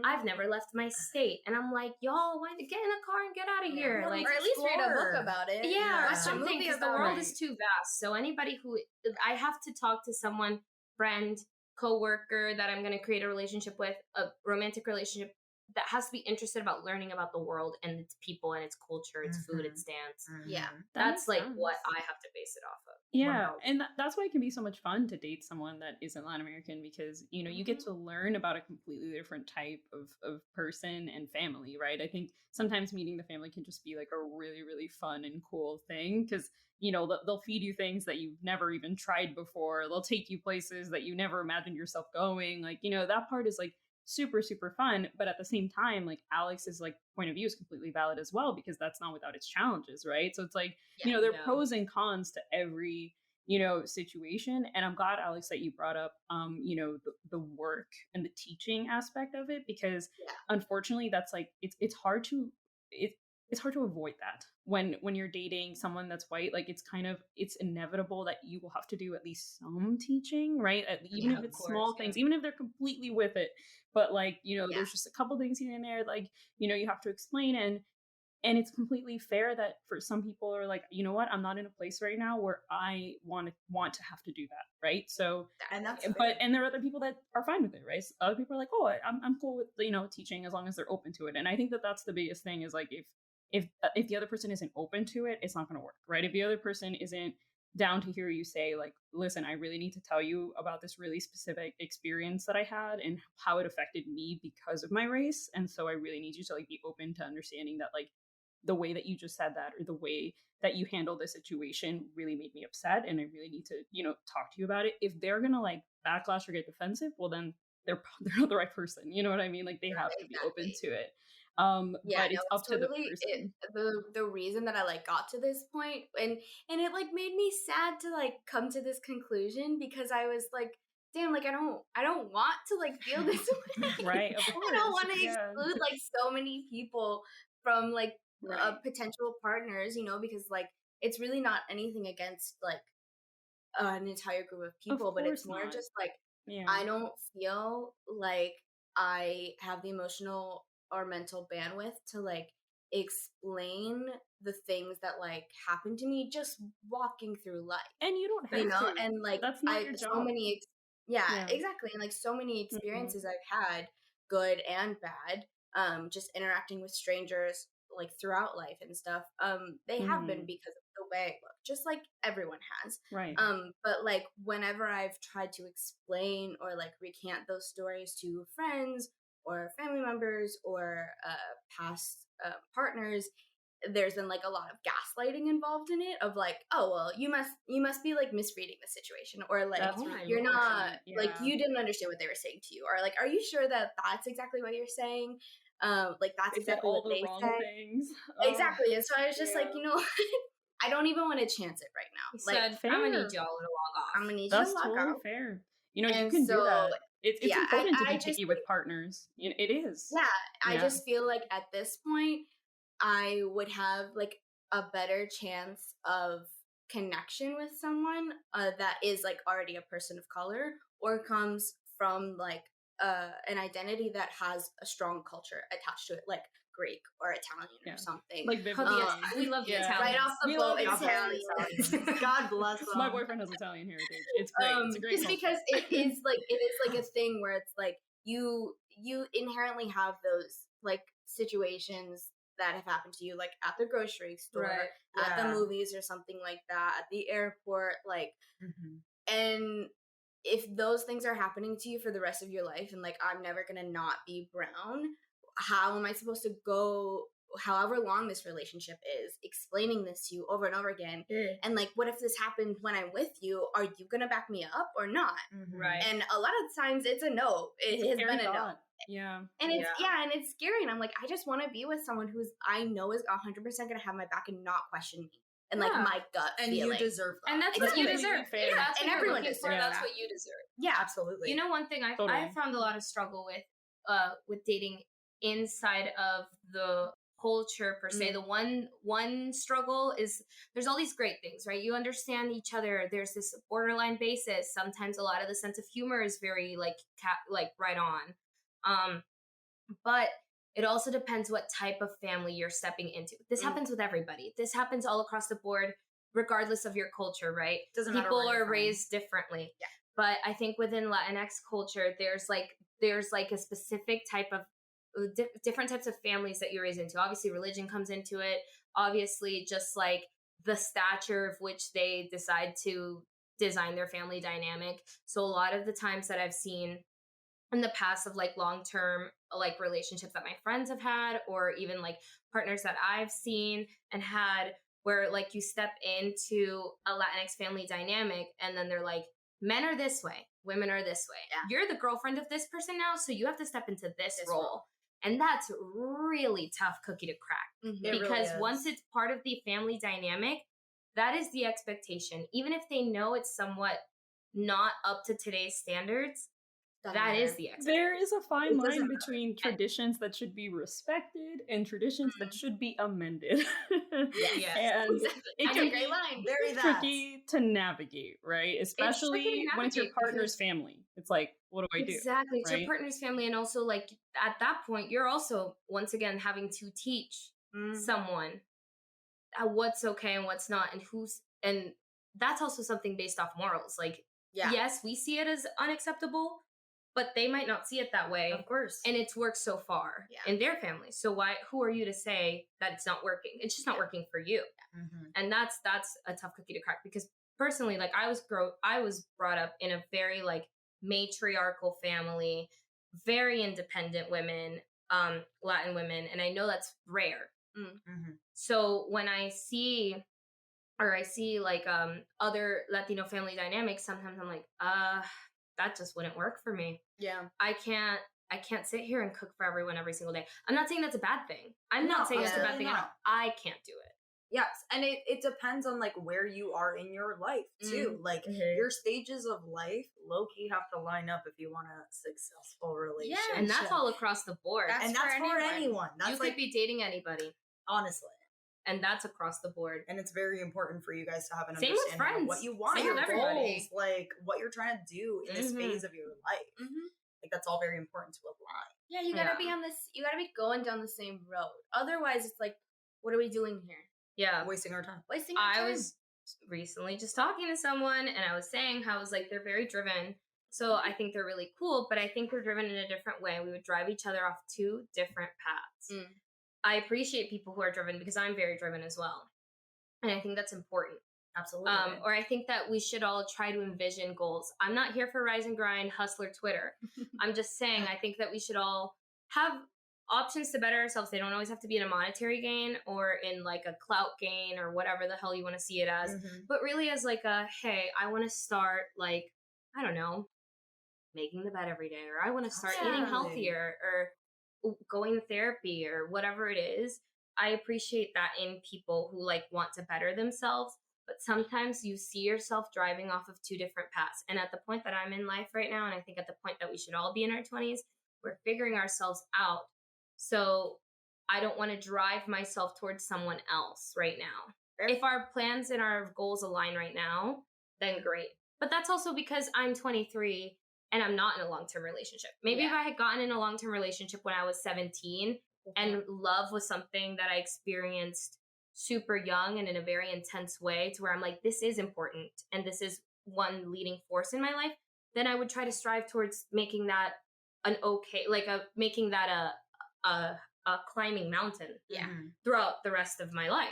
Speaker 2: I've never left my state. And I'm like, y'all, why get in a car and get out of here?
Speaker 3: Well,
Speaker 2: Like,
Speaker 3: or at least read a book about it.
Speaker 2: Yeah, or
Speaker 3: watch
Speaker 2: something,
Speaker 3: a movie
Speaker 2: because the
Speaker 3: about
Speaker 2: world
Speaker 3: it.
Speaker 2: is too vast. So anybody who, I have to talk to someone, friend, coworker that I'm going to create a relationship with, a romantic relationship, that has to be interested about learning about the world and its people and its culture, its food, its dance.
Speaker 3: Yeah.
Speaker 2: That's like what I have to base it off of.
Speaker 4: Yeah, and that's why it can be so much fun to date someone that isn't Latin American, because, you know, you get to learn about a completely different type of person and family, right? I think sometimes meeting the family can just be like a really, really fun and cool thing, because, you know, they'll feed you things that you've never even tried before. They'll take you places that you never imagined yourself going. Like, you know, that part is like super, super fun. But at the same time, like, Alex's like point of view is completely valid as well, because that's not without its challenges, right? So it's like, you know, there are pros and cons to every, you know, situation. And I'm glad, Alex, that you brought up you know, the work and the teaching aspect of it, because unfortunately that's like, it's hard to it's hard to avoid that when you're dating someone that's white. Like, it's inevitable that you will have to do at least some teaching, right? Even if it's small things, even if they're completely with it. But like, you know, there's just a couple things here and there, like, you know, you have to explain. And it's completely fair that for some people are like, you know what, I'm not in a place right now where I want to have to do that, right? So, and there are other people that are fine with it, right? So other people are like, oh, I'm cool with, you know, teaching, as long as they're open to it. And I think that that's the biggest thing, is like, if the other person isn't open to it, it's not going to work, right? If the other person isn't down to hear you say, like, listen, I really need to tell you about this really specific experience that I had and how it affected me because of my race, and so I really need you to like be open to understanding that, like, the way that you just said that, or the way that you handle the situation really made me upset, and I really need to, you know, talk to you about it. If they're gonna like backlash or get defensive, well, then they're not the right person. You know what I mean? Like, they have to be open to it. But it's up to the person.
Speaker 3: The reason that I like got to this point, and it like made me sad to like come to this conclusion, because I was like, damn, like I don't want to like feel this way.
Speaker 4: Right, of course.
Speaker 3: I don't want to exclude like so many people from like potential partners, you know, because like it's really not anything against like an entire group of people, but it's more just like, I don't feel like I have the emotional or mental bandwidth to like explain the things that like happen to me just walking through life.
Speaker 4: And you don't have,
Speaker 3: you know,
Speaker 4: to.
Speaker 3: and like
Speaker 4: that's not your job.
Speaker 3: So many exactly, and like so many experiences I've had, good and bad, just interacting with strangers like throughout life and stuff, they have been because of the way I look, just like everyone has,
Speaker 4: right?
Speaker 3: But like whenever I've tried to explain or like recant those stories to friends or family members or past partners, there's been like a lot of gaslighting involved in it, of like, oh well, you must be like misreading the situation, or like you're not like, you didn't understand what they were saying to you, or like, are you sure that that's exactly what you're saying? Like that's exactly what they said.
Speaker 4: Things.
Speaker 3: Exactly. And so I was just like, you know, I don't even want to chance it right now.
Speaker 2: He said, I'm gonna need y'all to log off.
Speaker 3: I'm gonna need
Speaker 4: that's
Speaker 3: you to log
Speaker 4: totally
Speaker 3: off.
Speaker 4: Fair. You know, you can do that. It's important to be picky with partners. You know, it is.
Speaker 3: Yeah, I just feel like at this point, I would have like a better chance of connection with someone that is like already a person of color, or comes from like an identity that has a strong culture attached to it, like Greek or Italian or something.
Speaker 4: Like
Speaker 2: we love the Italians.
Speaker 3: Right off the boat, Italian.
Speaker 1: God bless them.
Speaker 4: My boyfriend has Italian heritage. It's great. It's a great
Speaker 3: just
Speaker 4: culture.
Speaker 3: because it is like a thing where it's like you inherently have those like situations that have happened to you, like at the grocery store, at the movies or something like that, at the airport, like, and if those things are happening to you for the rest of your life, and like, I'm never gonna not be brown, how am I supposed to go however long this relationship is, explaining this to you over and over again? And like, what if this happened when I'm with you? Are you gonna back me up or not?
Speaker 2: Right.
Speaker 3: And a lot of times it's a no. It has been a no.
Speaker 4: Yeah.
Speaker 3: And it's and it's scary. And I'm like, I just want to be with someone who's I know is 100% gonna have my back and not question me. and like my gut
Speaker 1: and
Speaker 3: feeling.
Speaker 1: you deserve that.
Speaker 2: And that's what you deserve.
Speaker 4: Fair.
Speaker 2: That's
Speaker 3: And
Speaker 2: what
Speaker 3: everyone
Speaker 2: you're looking for.
Speaker 3: deserves
Speaker 2: That's
Speaker 3: that.
Speaker 2: what you deserve.
Speaker 3: Yeah,
Speaker 1: absolutely.
Speaker 2: You know, one thing I found a lot of struggle with dating inside of the culture per se. The one struggle is there's all these great things, right? You understand each other. There's this borderline basis. Sometimes a lot of the sense of humor is very like right on. But it also depends what type of family you're stepping into. This happens with everybody. This happens all across the board, regardless of your culture, right?
Speaker 1: Doesn't matter
Speaker 2: People
Speaker 1: where you're
Speaker 2: are
Speaker 1: from.
Speaker 2: raised differently.
Speaker 3: Yeah.
Speaker 2: But I think within Latinx culture, there's like a specific type of different types of families that you're raised into. Obviously, religion comes into it. Obviously, just like the stature of which they decide to design their family dynamic. So a lot of the times that I've seen in the past of like long-term like relationships that my friends have had, or even like partners that I've seen and had, where like you step into a Latinx family dynamic and then they're like, men are this way, women are this way. Yeah. You're the girlfriend of this person now, so you have to step into this role. And that's really tough cookie to crack. Because really once it's part of the family dynamic, that is the expectation. Even if they know it's somewhat not up to today's standards, that is the expectation.
Speaker 4: There is a fine line between traditions that should be respected and traditions that should be amended.
Speaker 2: Yes.
Speaker 4: And it can
Speaker 3: a great line.
Speaker 4: Very tricky to navigate, right? Especially when it's your partner's family. It's like, what do I do?
Speaker 2: Exactly. It's your partner's family. And also like at that point, you're also once again having to teach someone what's okay and what's not, and that's also something based off morals. Like, yes, we see it as unacceptable, but they might not see it that way.
Speaker 1: Of course.
Speaker 2: And it's worked so far in their family. So who are you to say that it's not working? It's just not working for you. And that's a tough cookie to crack, because personally, like I was brought up in a very like matriarchal family, very independent women, Latin women. And I know that's rare. So when I see like other Latino family dynamics, sometimes I'm like, that just wouldn't work for me. Yeah. I can't sit here and cook for everyone every single day. I'm not saying that's a bad thing. I'm not saying it's a bad thing. I can't do it.
Speaker 1: Yes. And it depends on like where you are in your life too. Like your stages of life low-key have to line up if you want a successful relationship.
Speaker 2: Yeah. And that's all across the board.
Speaker 1: That's for anyone. That's
Speaker 2: you could be dating anybody.
Speaker 1: Honestly.
Speaker 2: And that's across the board.
Speaker 1: And it's very important for you guys to have an
Speaker 2: Same
Speaker 1: understanding
Speaker 2: with friends.
Speaker 1: of what you want, your goals, like what you're trying to do in this phase of your life. Like that's all very important to align.
Speaker 3: Yeah, you gotta be you gotta be going down the same road. Otherwise it's like, what are we doing here?
Speaker 2: Yeah.
Speaker 1: Wasting our time.
Speaker 2: I was recently just talking to someone and I was saying how I was like, they're very driven. So I think they're really cool, but I think they're driven in a different way. We would drive each other off two different paths. I appreciate people who are driven because I'm very driven as well. And I think that's important.
Speaker 1: Absolutely.
Speaker 2: Or I think that we should all try to envision goals. I'm not here for rise and grind, hustler Twitter. I'm just saying, I think that we should all have options to better ourselves. They don't always have to be in a monetary gain or in like a clout gain or whatever the hell you want to see it as. But really as like hey, I want to start like, I don't know, making the bed every day, or I want to start eating healthier, or going to therapy, or whatever it is. I appreciate that in people who like want to better themselves, but sometimes you see yourself driving off of two different paths. And at the point that I'm in life right now, and I think at the point that we should all be in our 20s, we're figuring ourselves out. So I don't want to drive myself towards someone else right now. If our plans and our goals align right now, then great. But that's also because I'm 23 and I'm not in a long-term relationship. Maybe if I had gotten in a long-term relationship when I was 17 and love was something that I experienced super young and in a very intense way to where I'm like, this is important and this is one leading force in my life, then I would try to strive towards making that making that a climbing mountain throughout the rest of my life.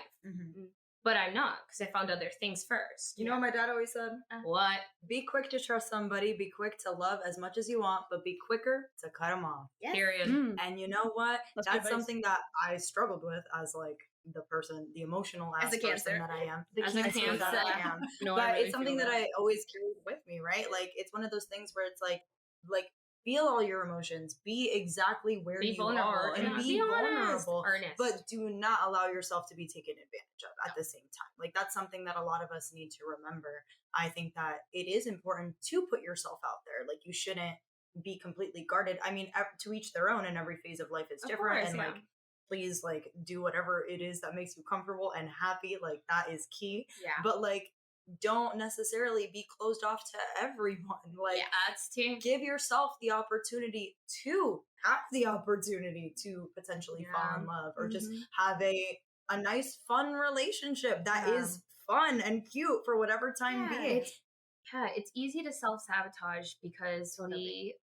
Speaker 2: But I'm not, because I found other things first.
Speaker 1: You know what my dad always said?
Speaker 2: What?
Speaker 1: Be quick to trust somebody. Be quick to love as much as you want, but be quicker to cut them off.
Speaker 2: Yes. Period.
Speaker 1: And you know what? That's something that I struggled with as like the emotional ass person that I am.
Speaker 2: As a cancer
Speaker 1: that I am. But it's something that I always carry with me, right? Like it's one of those things where it's like feel all your emotions, be exactly where you are, and be vulnerable, but do not allow yourself to be taken advantage of at the same time. Like, that's something that a lot of us need to remember. I think that it is important to put yourself out there. Like, you shouldn't be completely guarded. I mean, to each their own, and every phase of life is different. And like, please, like, do whatever it is that makes you comfortable and happy. Like, that is key.
Speaker 3: Yeah.
Speaker 1: But like, don't necessarily be closed off to everyone. Like,
Speaker 2: that's too.
Speaker 1: Give yourself the opportunity to have the opportunity to potentially fall in love, or just have a nice, fun relationship that is fun and cute for whatever time being.
Speaker 2: It's easy to self-sabotage because we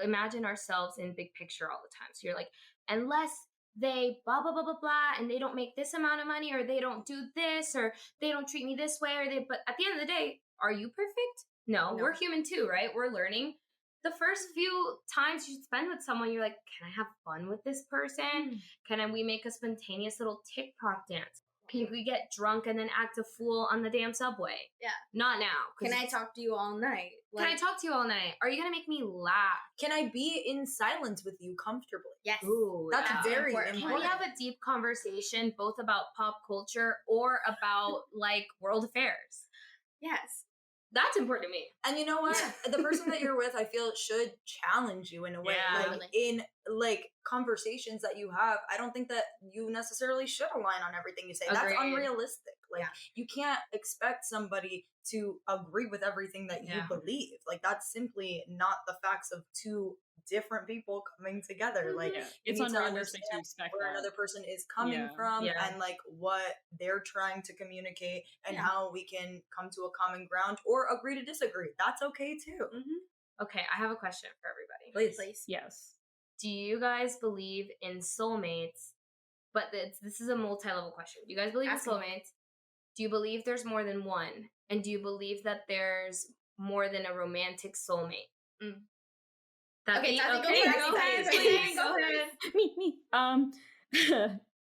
Speaker 2: imagine ourselves in big picture all the time. So you're like, unless they blah, blah, blah, blah, blah, and they don't make this amount of money, or they don't do this, or they don't treat me this way, but at the end of the day, are you perfect? No, we're human too, right? We're learning. The first few times you spend with someone, you're like, can I have fun with this person? Can we make a spontaneous little TikTok dance? Can we get drunk and then act a fool on the damn subway? Yeah. Not now.
Speaker 3: Can I talk to you all night?
Speaker 2: Can I talk to you all night? Are you going to make me laugh?
Speaker 1: Can I be in silence with you comfortably?
Speaker 3: Yes.
Speaker 1: Ooh, that's very important.
Speaker 2: Can we have a deep conversation both about pop culture or about like world affairs?
Speaker 3: Yes.
Speaker 2: That's important to me.
Speaker 1: And you know what? The person that you're with, I feel, should challenge you in a way. Like, in like conversations that you have, I don't think that you necessarily should align on everything you say. Agreed. That's unrealistic. Like, you can't expect somebody to agree with everything that you believe. Like, that's simply not the facts of two different people coming together. Like,
Speaker 4: it's unrealistic to expect
Speaker 1: where another person is coming from, and like what they're trying to communicate, and how we can come to a common ground or agree to disagree. That's okay too.
Speaker 2: Okay, I have a question for everybody.
Speaker 1: Please.
Speaker 4: Yes.
Speaker 2: Do you guys believe in soulmates? But this is a multi-level question. Do you guys believe in soulmates? Do you believe there's more than one? And do you believe that there's more than a romantic soulmate?
Speaker 3: Okay,
Speaker 2: go ahead.
Speaker 4: Me.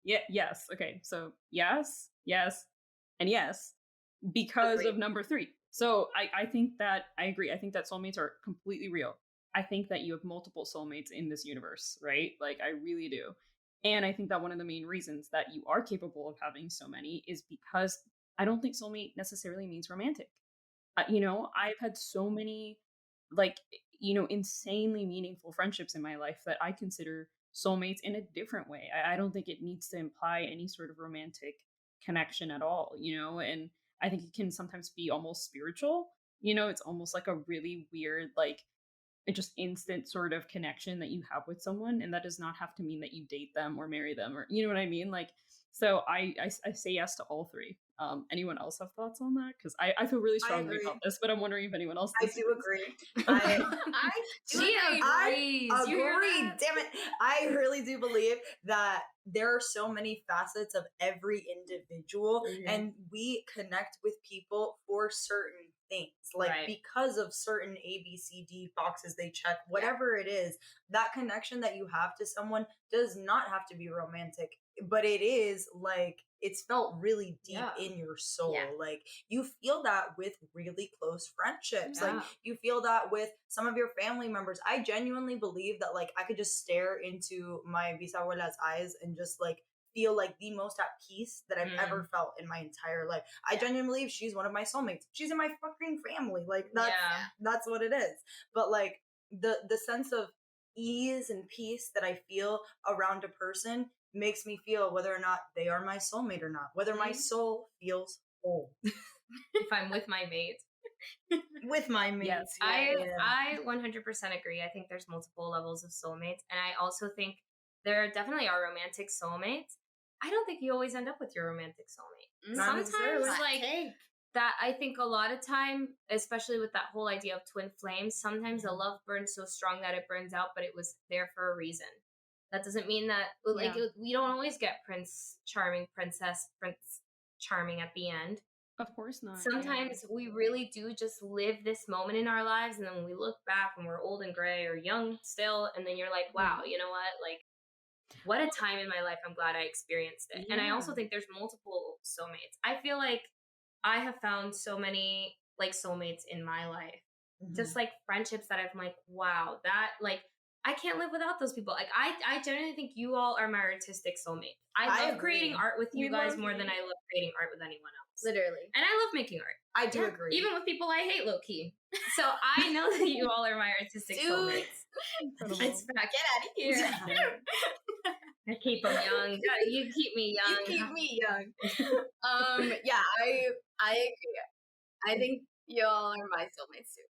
Speaker 4: Yes. Okay. So yes, and yes, because of number 3. So I think that I agree. I think that soulmates are completely real. I think that you have multiple soulmates in this universe, right? Like, I really do. And I think that one of the main reasons that you are capable of having so many is because I don't think soulmate necessarily means romantic. I've had so many, like, insanely meaningful friendships in my life that I consider soulmates in a different way. I don't think it needs to imply any sort of romantic connection at all, and I think it can sometimes be almost spiritual. It's almost like a really weird, like, just instant sort of connection that you have with someone, and that does not have to mean that you date them or marry them, or you know what I mean. Like, so I say yes to all 3. Anyone else have thoughts on that? Because I feel really strongly about this, but I'm wondering if anyone else
Speaker 1: does. I do agree. I agree. Damn it. I really do believe that there are so many facets of every individual, and we connect with people for certain things, like because of certain ABCD boxes they check, whatever it is. That connection that you have to someone does not have to be romantic, but it is like, it's felt really deep in your soul. Like, you feel that with really close friendships. Like, you feel that with some of your family members. I genuinely believe that, like, I could just stare into my bisabuela's eyes and just like feel like the most at peace that I've ever felt in my entire life. I genuinely believe she's one of my soulmates. She's in my fucking family. Like, that's what it is. But like, the sense of ease and peace that I feel around a person makes me feel whether or not they are my soulmate or not, whether my soul feels whole.
Speaker 2: If I'm with my mate.
Speaker 1: With my mates.
Speaker 2: Yes, I 100% agree. I think there's multiple levels of soulmates, and I also think there definitely are romantic soulmates. I don't think you always end up with your romantic soulmate. Sometimes, like that, I think a lot of time, especially with that whole idea of twin flames, sometimes the love burns so strong that it burns out, but it was there for a reason. That doesn't mean that, like, we don't always get Prince Charming, Prince Charming at the end.
Speaker 4: Of course not.
Speaker 2: Sometimes we really do just live this moment in our lives, and then we look back when we're old and gray or young still, and then you're like, wow, you know what? Like, what a time in my life. I'm glad I experienced it. And I also think there's multiple soulmates. I feel like I have found so many, like, soulmates in my life. just like friendships that I'm like, wow, that like I can't live without those people. Like I genuinely think you all are my artistic soulmate. I love creating art with you guys more than I love creating art with anyone else.
Speaker 3: Literally.
Speaker 2: And I love making art.
Speaker 1: I do agree.
Speaker 2: Even with people I hate low key. So I know that you all are my artistic soulmates. It's back.
Speaker 3: Get out of here.
Speaker 2: I keep them young. You keep me young.
Speaker 3: You keep me young. Yeah, I agree. I think y'all are my soulmates too.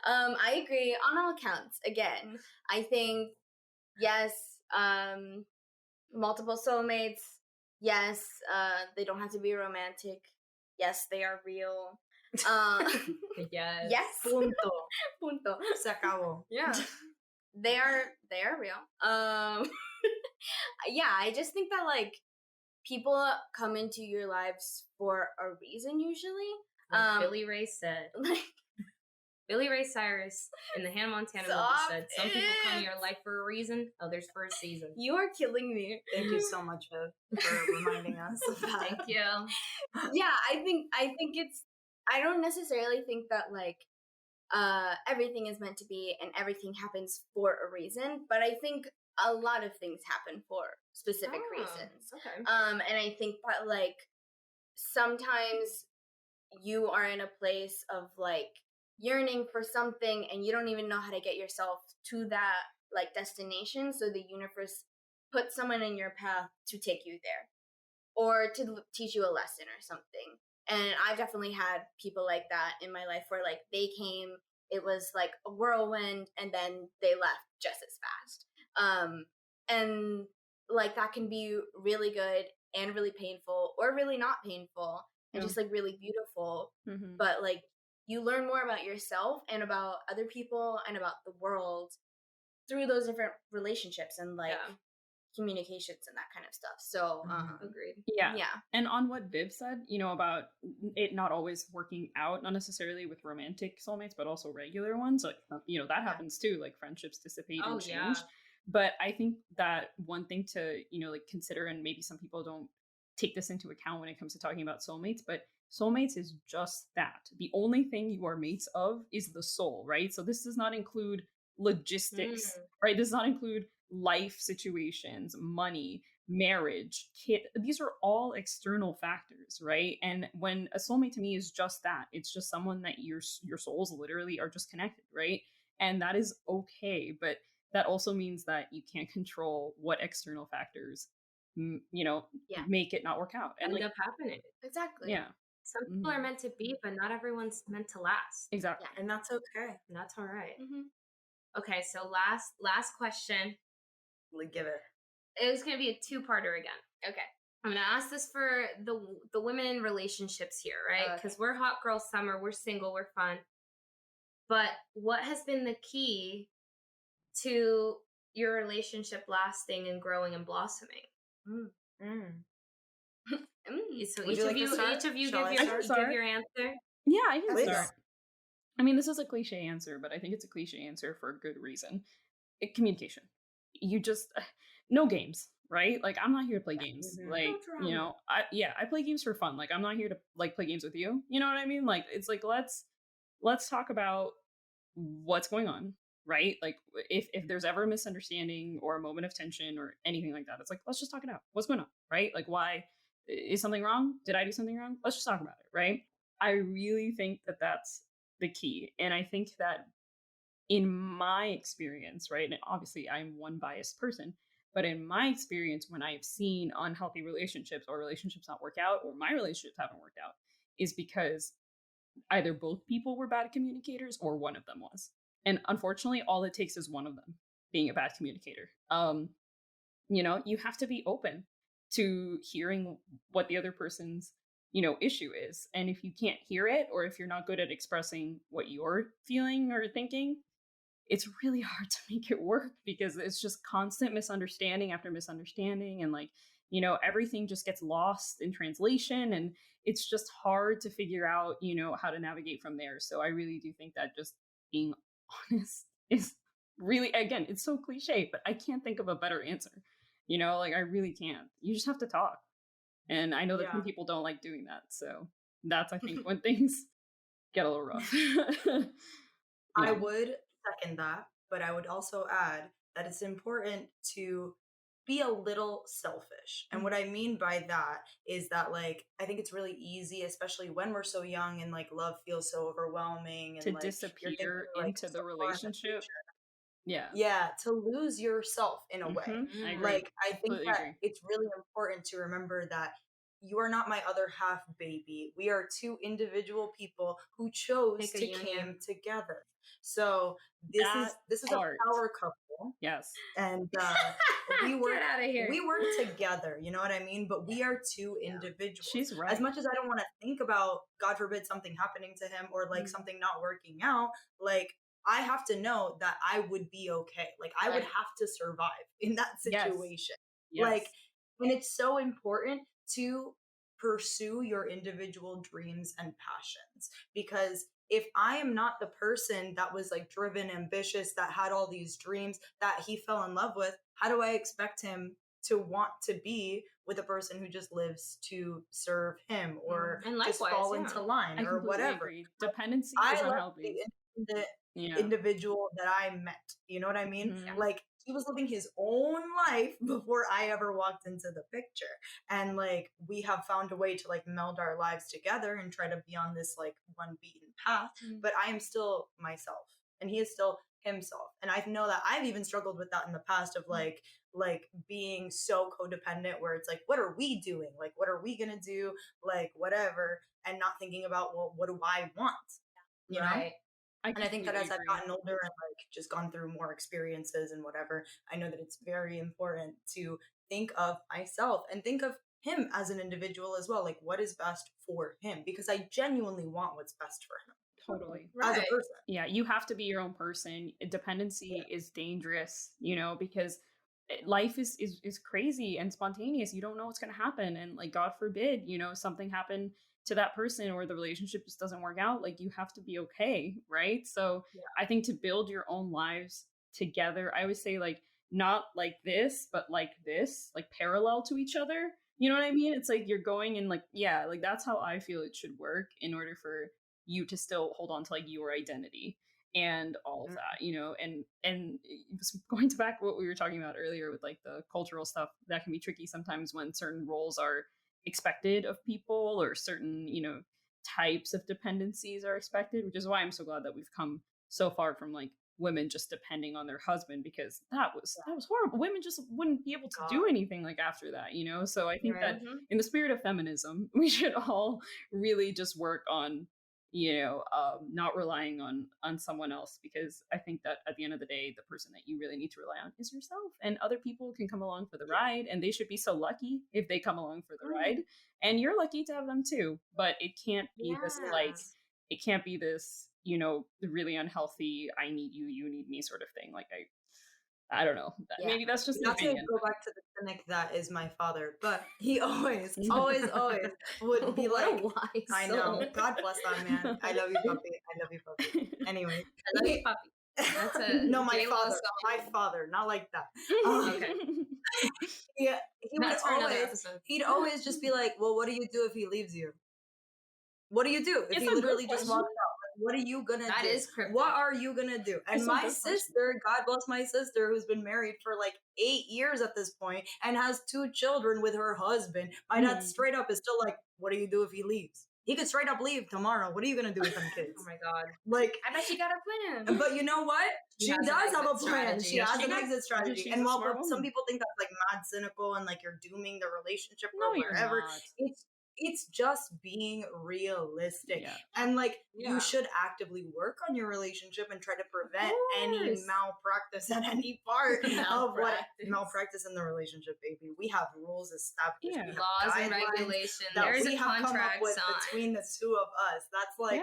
Speaker 3: I agree on all counts. Again, I think yes, multiple soulmates. Yes, they don't have to be romantic. Yes, they are real.
Speaker 2: Yes.
Speaker 3: Yes.
Speaker 1: Punto.
Speaker 3: Punto.
Speaker 1: Se acabó.
Speaker 3: Yeah. They are real. Yeah, I just think that like people come into your lives for a reason usually.
Speaker 2: Like Billy Ray said. Billy Ray Cyrus in the Hannah Montana movie said, some people come in your life for a reason, others for a season.
Speaker 3: You are killing me.
Speaker 1: Thank you so much, Viv, for reminding us of that.
Speaker 2: Thank you.
Speaker 3: Yeah, I think I don't necessarily think that like everything is meant to be and everything happens for a reason, but I think a lot of things happen for specific reasons.
Speaker 2: Okay.
Speaker 3: And I think that like sometimes you are in a place of like yearning for something and you don't even know how to get yourself to that like destination, so the universe puts someone in your path to take you there or to teach you a lesson or something. And I've definitely had people like that in my life where like they came, it was like a whirlwind, and then they left just as fast. And like that can be really good and really painful, or really not painful and just like really beautiful.
Speaker 4: Mm-hmm.
Speaker 3: But like you learn more about yourself and about other people and about the world through those different relationships and like communications and that kind of stuff. So
Speaker 2: agreed.
Speaker 3: Yeah.
Speaker 4: And on what Viv said, you know, about it not always working out, not necessarily with romantic soulmates, but also regular ones, like, you know, that happens too, like friendships dissipate and change. But I think that one thing to, you know, like consider, and maybe some people don't take this into account when it comes to talking about soulmates, but soulmates is just that. The only thing you are mates of is the soul, right? So this does not include logistics, right? This does not include life situations, money, marriage, kid. These are all external factors, right? And when a soulmate to me is just that, it's just someone that your souls literally are just connected, right? And that is okay, but that also means that you can't control what external factors, you know, make it not work out and
Speaker 2: end
Speaker 4: like,
Speaker 2: up happening.
Speaker 3: Exactly.
Speaker 4: Yeah.
Speaker 2: Some people are meant to be, but not everyone's meant to last.
Speaker 4: Exactly.
Speaker 1: Yeah, and that's okay.
Speaker 2: And that's all right.
Speaker 3: Mm-hmm.
Speaker 2: Okay, so last question.
Speaker 1: Give it.
Speaker 2: It was going to be a two-parter again. Okay. I'm going to ask this for the women in relationships here, right? Because we're hot girl summer, we're single, we're fun. But what has been the key to your relationship lasting and growing and blossoming? So each of you give your answer.
Speaker 4: Yeah, I can start. I mean, this is a cliche answer, but I think it's a cliche answer for a good reason. Communication. You just no games, right? Like I'm not here to play games. Like, you know, I play games for fun. Like I'm not here to like play games with you. You know what I mean? Like it's like let's talk about what's going on, right? Like if there's ever a misunderstanding or a moment of tension or anything like that, it's like let's just talk it out. What's going on, right? Like why is something wrong? Did I do something wrong? Let's just talk about it, right? I really think that that's the key. And I think that in my experience, right, and obviously I'm one biased person, but in my experience, when I've seen unhealthy relationships or relationships not work out or my relationships haven't worked out, is because either both people were bad communicators or one of them was. And unfortunately, all it takes is one of them being a bad communicator. You know, you have to be open to hearing what the other person's, you know, issue is. And if you can't hear it, or if you're not good at expressing what you're feeling or thinking, it's really hard to make it work because it's just constant misunderstanding after misunderstanding. And like, you know, everything just gets lost in translation and it's just hard to figure out, you know, how to navigate from there. So I really do think that just being honest is really, again, it's so cliche, but I can't think of a better answer. You know, like I really can't. You just have to talk. And I know that some people don't like doing that. So that's, I think, when things get a little rough.
Speaker 1: I would second that, but I would also add that it's important to be a little selfish. And what I mean by that is that, like, I think it's really easy, especially when we're so young and like love feels so overwhelming and
Speaker 4: To
Speaker 1: like you're thinking
Speaker 4: disappear
Speaker 1: like
Speaker 4: into the
Speaker 1: so far in the
Speaker 4: relationship.
Speaker 1: future.
Speaker 4: Yeah.
Speaker 1: Yeah, to lose yourself in a way.
Speaker 4: I agree.
Speaker 1: Like, I think
Speaker 4: Completely
Speaker 1: that
Speaker 4: agree.
Speaker 1: it's really important to remember that you are not my other half, baby. We are two individual people who chose
Speaker 2: Make a
Speaker 1: to
Speaker 2: union.
Speaker 1: came together. So this
Speaker 4: That
Speaker 1: is
Speaker 4: part.
Speaker 1: a power couple,
Speaker 4: Yes.
Speaker 1: and we work
Speaker 2: Get out of here.
Speaker 1: we work together. You know what I mean? But we are two individuals.
Speaker 4: She's right.
Speaker 1: As much as I don't want to think about, God forbid, something happening to him or like something not working out, like I have to know that I would be okay. Like I would have to survive in that situation.
Speaker 4: Yes.
Speaker 1: Like, and it's so important to pursue your individual dreams and passions, because if I am not the person that was like driven, ambitious, that had all these dreams that he fell in love with, how do I expect him to want to be with a person who just lives to serve him or
Speaker 2: And
Speaker 1: just
Speaker 2: likewise,
Speaker 1: fall
Speaker 2: yeah.
Speaker 1: into line
Speaker 4: I
Speaker 1: or
Speaker 4: completely
Speaker 1: whatever?
Speaker 4: agree. Dependency
Speaker 1: I
Speaker 4: is
Speaker 1: love
Speaker 4: unhealthy.
Speaker 1: the
Speaker 4: Yeah.
Speaker 1: individual that I met. You know what I mean?
Speaker 4: Mhm.
Speaker 1: Like he was living his own life before I ever walked into the picture. And like we have found a way to like meld our lives together and try to be on this like one beaten path. But I am still myself and he is still himself. And I know that I've even struggled with that in the past of like being so codependent where it's like, what are we doing? Like, what are we gonna do? Like, whatever, and not thinking about, well, what do I want? You know? And I think that as I've gotten older and like just gone through more experiences and whatever, I know that it's very important to think of myself and think of him as an individual as well. Like what is best for him? Because I genuinely want what's best for him.
Speaker 4: Totally.
Speaker 1: As a person.
Speaker 4: Yeah, you have to be your own person. Dependency is dangerous, you know, because life is crazy and spontaneous. You don't know what's going to happen, and like God forbid, you know, something happened to that person or the relationship just doesn't work out. Like you have to be okay, right? So I think to build your own lives together, I always say like not like this, but like this, like parallel to each other. You know what I mean? It's like you're going in like, yeah, like that's how I feel it should work in order for you to still hold on to like your identity and all of that, you know, and going to back what we were talking about earlier with like the cultural stuff, that can be tricky sometimes when certain roles are expected of people or certain, you know, types of dependencies are expected, which is why I'm so glad that we've come so far from like women just depending on their husband, because that was horrible. Women just wouldn't be able to do anything like after that, you know. So I think that in the spirit of feminism, we should all really just work on, you know, not relying on someone else, because I think that at the end of the day, the person that you really need to rely on is yourself, and other people can come along for the ride, and they should be so lucky if they come along for the ride, and you're lucky to have them too. But it can't be this like, it can't be this, you know, really unhealthy I need you, you need me sort of thing. Like I don't know. Maybe that's just
Speaker 1: not
Speaker 4: an opinion.
Speaker 1: to go back to the cynic that is my father, but he always would be like, I know, God bless that man. I love you, puppy. Anyway,
Speaker 2: I love you, puppy. That's a
Speaker 1: no, my father, not like that.
Speaker 2: Okay.
Speaker 1: Yeah, he'd always just be like, well, what do you do if he leaves you? What do you do if he literally just walks out? What are you gonna do?
Speaker 2: That is cryptic.
Speaker 1: What are you gonna do? And my sister, God bless my sister, who's been married for like 8 years at this point and has 2 children with her husband. My dad straight up is still like, what do you do if he leaves? He could straight up leave tomorrow. What are you gonna do with them kids?
Speaker 2: Oh my God.
Speaker 1: Like,
Speaker 2: I bet she got a plan.
Speaker 1: But you know what? She does have a plan. She has an exit strategy. And while some people think that's like mad cynical and like you're dooming the relationship or whatever, it's just being realistic. And like you should actively work on your relationship and try to prevent any malpractice at any part of what malpractice in the relationship, baby. We have rules established, we have
Speaker 2: laws and regulations that
Speaker 1: there's we have come up with between the two of us. That's like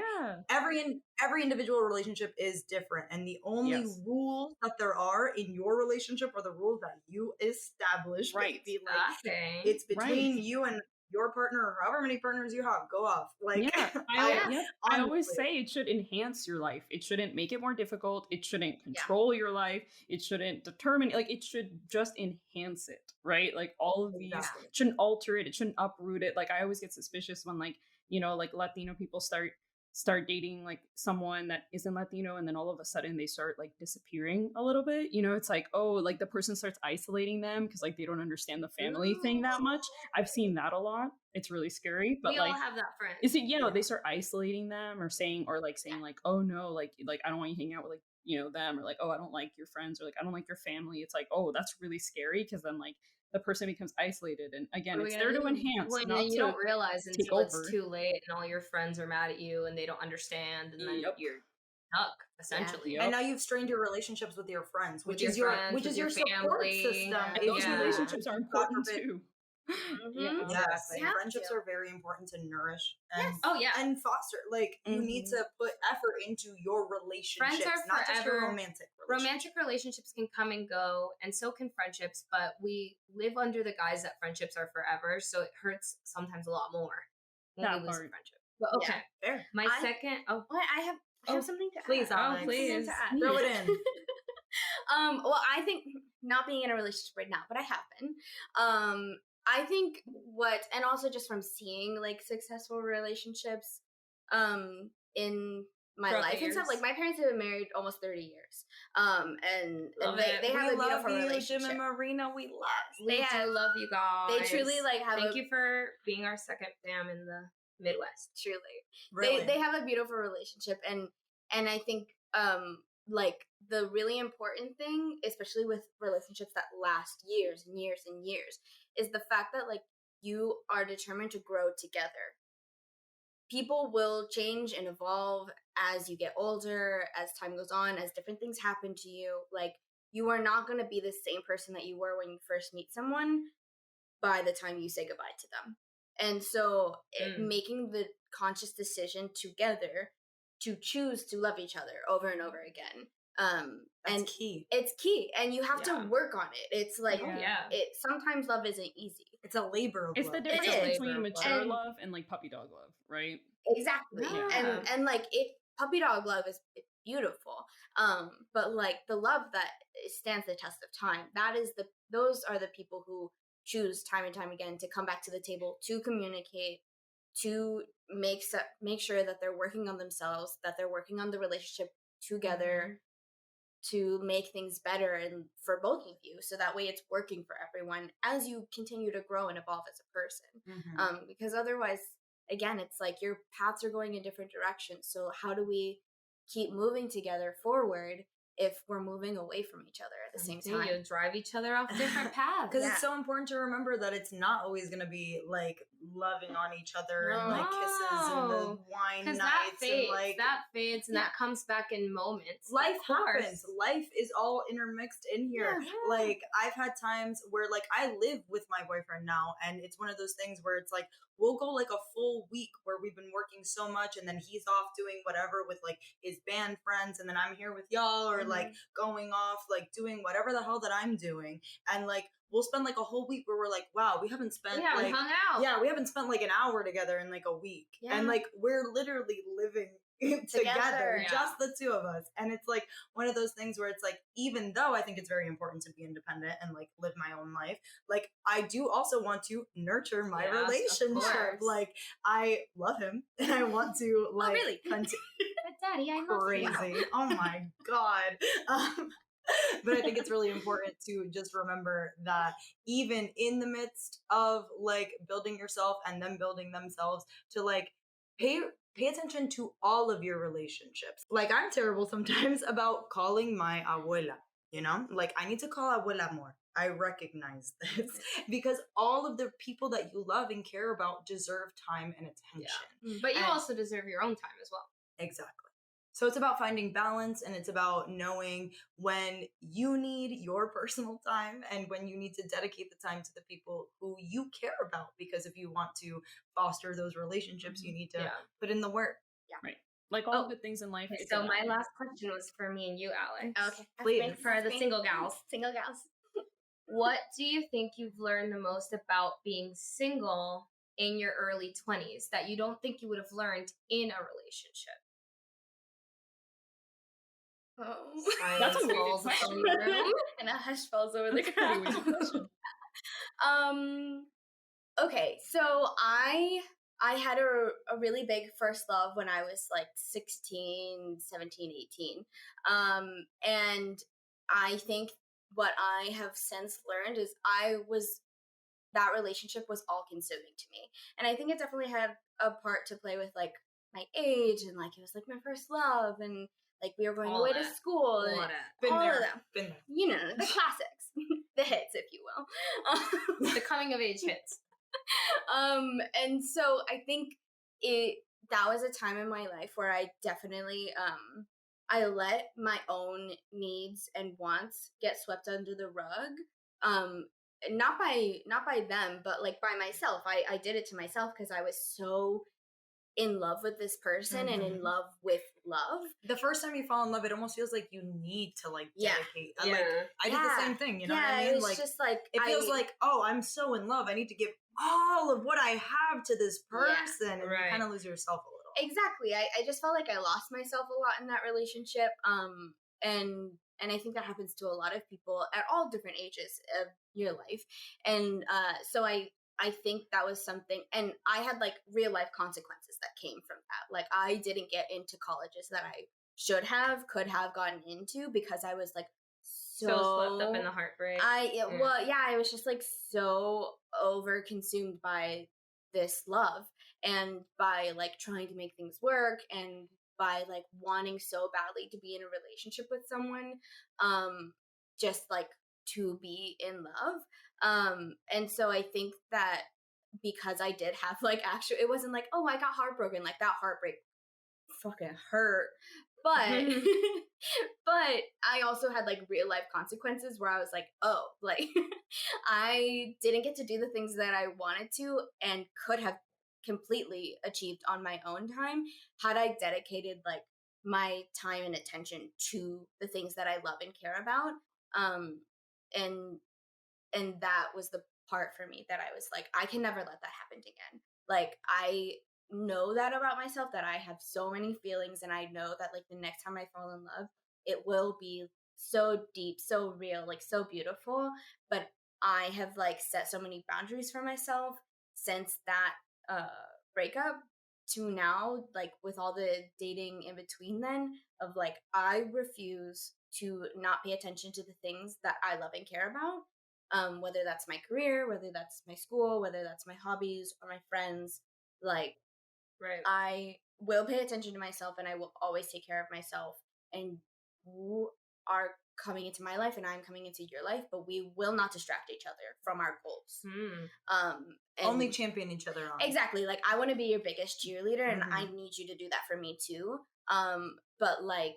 Speaker 1: every individual relationship is different, and the only rules that there are in your relationship are the rules that you establish, baby. Like it's between you and your partner or however many partners you have. Go off. Like
Speaker 4: I always say it should enhance your life. It shouldn't make it more difficult. It shouldn't control your life. It shouldn't determine, like it should just enhance it, right? Like all of these shouldn't alter it. It shouldn't uproot it. Like I always get suspicious when like, you know, like Latino people start start dating like someone that isn't Latino, and then all of a sudden they start like disappearing a little bit. You know, it's like, oh, like the person starts isolating them because like they don't understand the family thing that much. I've seen that a lot. It's really scary. But
Speaker 2: we
Speaker 4: like,
Speaker 2: all have that friend.
Speaker 4: is it, you know, they start isolating them or saying like, oh no, like I don't want you hanging out with like, you know, them, or like, oh, I don't like your friends, or like I don't like your family. It's like, oh, that's really scary, because then like the person becomes isolated, and again, it's there to enhance,
Speaker 2: when
Speaker 4: not
Speaker 2: you
Speaker 4: to
Speaker 2: don't realize until
Speaker 4: over.
Speaker 2: it's too late and all your friends are mad at you and they don't understand, and then you're stuck essentially.
Speaker 1: And now you've strained your relationships with your friends, which is
Speaker 2: your
Speaker 1: your support system.
Speaker 4: And those relationships are important too.
Speaker 1: Yes, friendships are very important to nourish and and foster. Like you need to put effort into your relationships,
Speaker 2: friends are
Speaker 1: not
Speaker 2: forever.
Speaker 1: just your romantic relationships.
Speaker 2: Romantic relationships can come and go, and so can friendships, but we live under the guise that friendships are forever, so it hurts sometimes a lot more when we lose a friendship. But okay,
Speaker 1: fair.
Speaker 3: I have something to
Speaker 1: please,
Speaker 3: add.
Speaker 1: Please throw it in.
Speaker 3: Well, I think, not being in a relationship right now, but I have been. I think and also just from seeing like successful relationships, in my life and stuff. Like my parents have been married almost 30 years. And they have a beautiful relationship.
Speaker 1: Jim and Marina, we love.
Speaker 2: We do love you guys.
Speaker 3: They truly like have.
Speaker 2: Thank you for being our second fam in the Midwest.
Speaker 3: Truly,
Speaker 1: really.
Speaker 3: They have a beautiful relationship, and I think like the really important thing, especially with relationships that last years and years and years, is the fact that like you are determined to grow together. People will change and evolve as you get older, as time goes on, as different things happen to you. Like you are not going to be the same person that you were when you first meet someone by the time you say goodbye to them. And so making the conscious decision together to choose to love each other over and over again.
Speaker 1: That's key.
Speaker 3: It's key. And you have to work on it. It's like, sometimes love isn't easy.
Speaker 1: It's a labor of
Speaker 4: love. It's the difference between mature love and like puppy dog love, right?
Speaker 3: Exactly. Yeah. And like puppy dog love is beautiful. But like the love that stands the test of time, those are the people who choose time and time again to come back to the table, to communicate, to make sure that they're working on themselves, that they're working on the relationship together to make things better and for both of you, so that way it's working for everyone as you continue to grow and evolve as a person. Because otherwise, again, it's like your paths are going in different directions. So how do we keep moving together forward if we're moving away from each other at the same time?
Speaker 2: You drive each other off different paths.
Speaker 1: Because it's so important to remember that it's not always going to be like loving on each other and like kisses and the wine nights.
Speaker 2: That fades and that comes back in moments.
Speaker 1: Life happens. Life is all intermixed in here. Like I've had times where like I live with my boyfriend now, and it's one of those things where it's like we'll go like a full week where we've been working so much, and then he's off doing whatever with like his band friends, and then I'm here with y'all, or like going off like doing whatever the hell that I'm doing, and like we'll spend like a whole week where we're like, wow, we haven't spent like
Speaker 2: hung out.
Speaker 1: Yeah, we haven't spent like an hour together in like a week. And like we're literally living together, just the two of us. And it's like one of those things where it's like, even though I think it's very important to be independent and like live my own life, like I do also want to nurture my relationship. Like I love him and I want to like
Speaker 2: but Daddy, I love
Speaker 1: crazy.
Speaker 2: You.
Speaker 1: Oh my God. But I think it's really important to just remember that even in the midst of like building yourself and them building themselves, to like pay attention to all of your relationships. Like I'm terrible sometimes about calling my abuela, you know? Like I need to call abuela more. I recognize this because all of the people that you love and care about deserve time and attention.
Speaker 2: But you also deserve your own time as well.
Speaker 1: Exactly. So it's about finding balance, and it's about knowing when you need your personal time and when you need to dedicate the time to the people who you care about. Because if you want to foster those relationships, you need to put in the work.
Speaker 4: Yeah. Right. Like all good things in life.
Speaker 2: Okay, so my last question was for me and you, Alex.
Speaker 3: Okay.
Speaker 2: Please. For the single gals.
Speaker 3: Single gals.
Speaker 2: What do you think you've learned the most about being single in your early 20s that you don't think you would have learned in a relationship?
Speaker 4: That's a really question.
Speaker 3: And a hush falls over the ground. Okay, so I I had a really big first love when I was like 16, 17, 18. And I think what I have since learned is that relationship was all consuming to me. And I think it definitely had a part to play with like my age, and like it was like my first love, and like we were going away to school, and all of them.
Speaker 1: Been there.
Speaker 3: You know, the classics, the hits, if you will.
Speaker 2: The coming of age hits.
Speaker 3: And so I think that was a time in my life where I definitely I let my own needs and wants get swept under the rug. Not by them, but like by myself. I did it to myself because I was so in love with this person and in love with love.
Speaker 1: The first time you fall in love, it almost feels like you need to like dedicate.
Speaker 2: Yeah.
Speaker 1: Like I did the same thing, you know what I mean?
Speaker 3: It's
Speaker 1: like
Speaker 3: just like
Speaker 1: it feels like, oh, I'm so in love. I need to give all of what I have to this person, and you kind of lose yourself a little.
Speaker 3: Exactly. I just felt like I lost myself a lot in that relationship. And I think that happens to a lot of people at all different ages of your life. And so I think that was something, and I had like real life consequences that came from that. Like I didn't get into colleges that I could have gotten into because I was like so
Speaker 2: swept up in the heartbreak.
Speaker 3: I was just like so over consumed by this love and by like trying to make things work and by like wanting so badly to be in a relationship with someone, just like to be in love. And so I think that because I did have like actually, it wasn't like, oh, I got heartbroken, like that heartbreak fucking hurt. But but I also had like real life consequences where I was like, oh, like I didn't get to do the things that I wanted to and could have completely achieved on my own time had I dedicated like my time and attention to the things that I love and care about. And that was the part for me that I was like, I can never let that happen again. Like I know that about myself, that I have so many feelings, and I know that like the next time I fall in love, it will be so deep, so real, like so beautiful. But I have like set so many boundaries for myself since that breakup to now, like with all the dating in between then, of like I refuse to not pay attention to the things that I love and care about, whether that's my career, whether that's my school, whether that's my hobbies or my friends. Like I will pay attention to myself, and I will always take care of myself, and you are coming into my life and I'm coming into your life, but we will not distract each other from our goals.
Speaker 1: Only champion each other on.
Speaker 3: Exactly. Like I want to be your biggest cheerleader, and I need you to do that for me too. But like,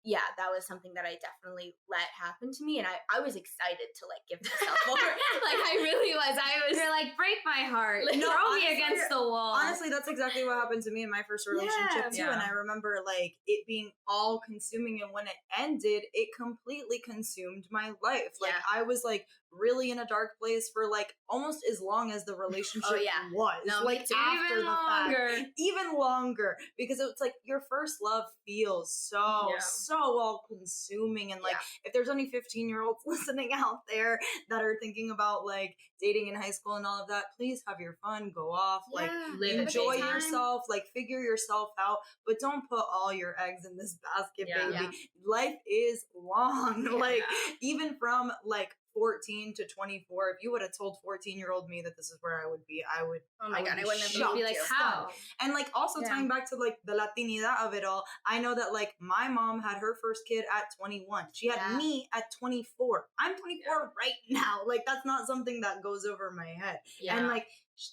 Speaker 3: yeah, that was something that I definitely let happen to me, and I was excited to like give myself over. Like I really was. You're
Speaker 2: like, break my heart. Throw me against the wall.
Speaker 1: Honestly, that's exactly what happened to me in my first relationship too. And I remember like it being all consuming, and when it ended, it completely consumed my life. Like I was like really in a dark place for like almost as long as the relationship was.
Speaker 3: No,
Speaker 1: like after
Speaker 2: even
Speaker 1: the
Speaker 2: longer.
Speaker 1: fact, even longer, because it's like your first love feels so all consuming. And like if there's any 15-year-olds listening out there that are thinking about like dating in high school and all of that, please have your fun, go off, like enjoy yourself, like figure yourself out, but don't put all your eggs in this basket, baby. Life is long. Like even from like 14 to 24, if you would have told 14-year-old me that this is where I would be, I would I wouldn't have
Speaker 2: be like, how?
Speaker 1: And like also tying back to like the Latinidad of it all, I know that like my mom had her first kid at 21. She had me at 24. I'm 24 right now. Like that's not something that goes over my head. And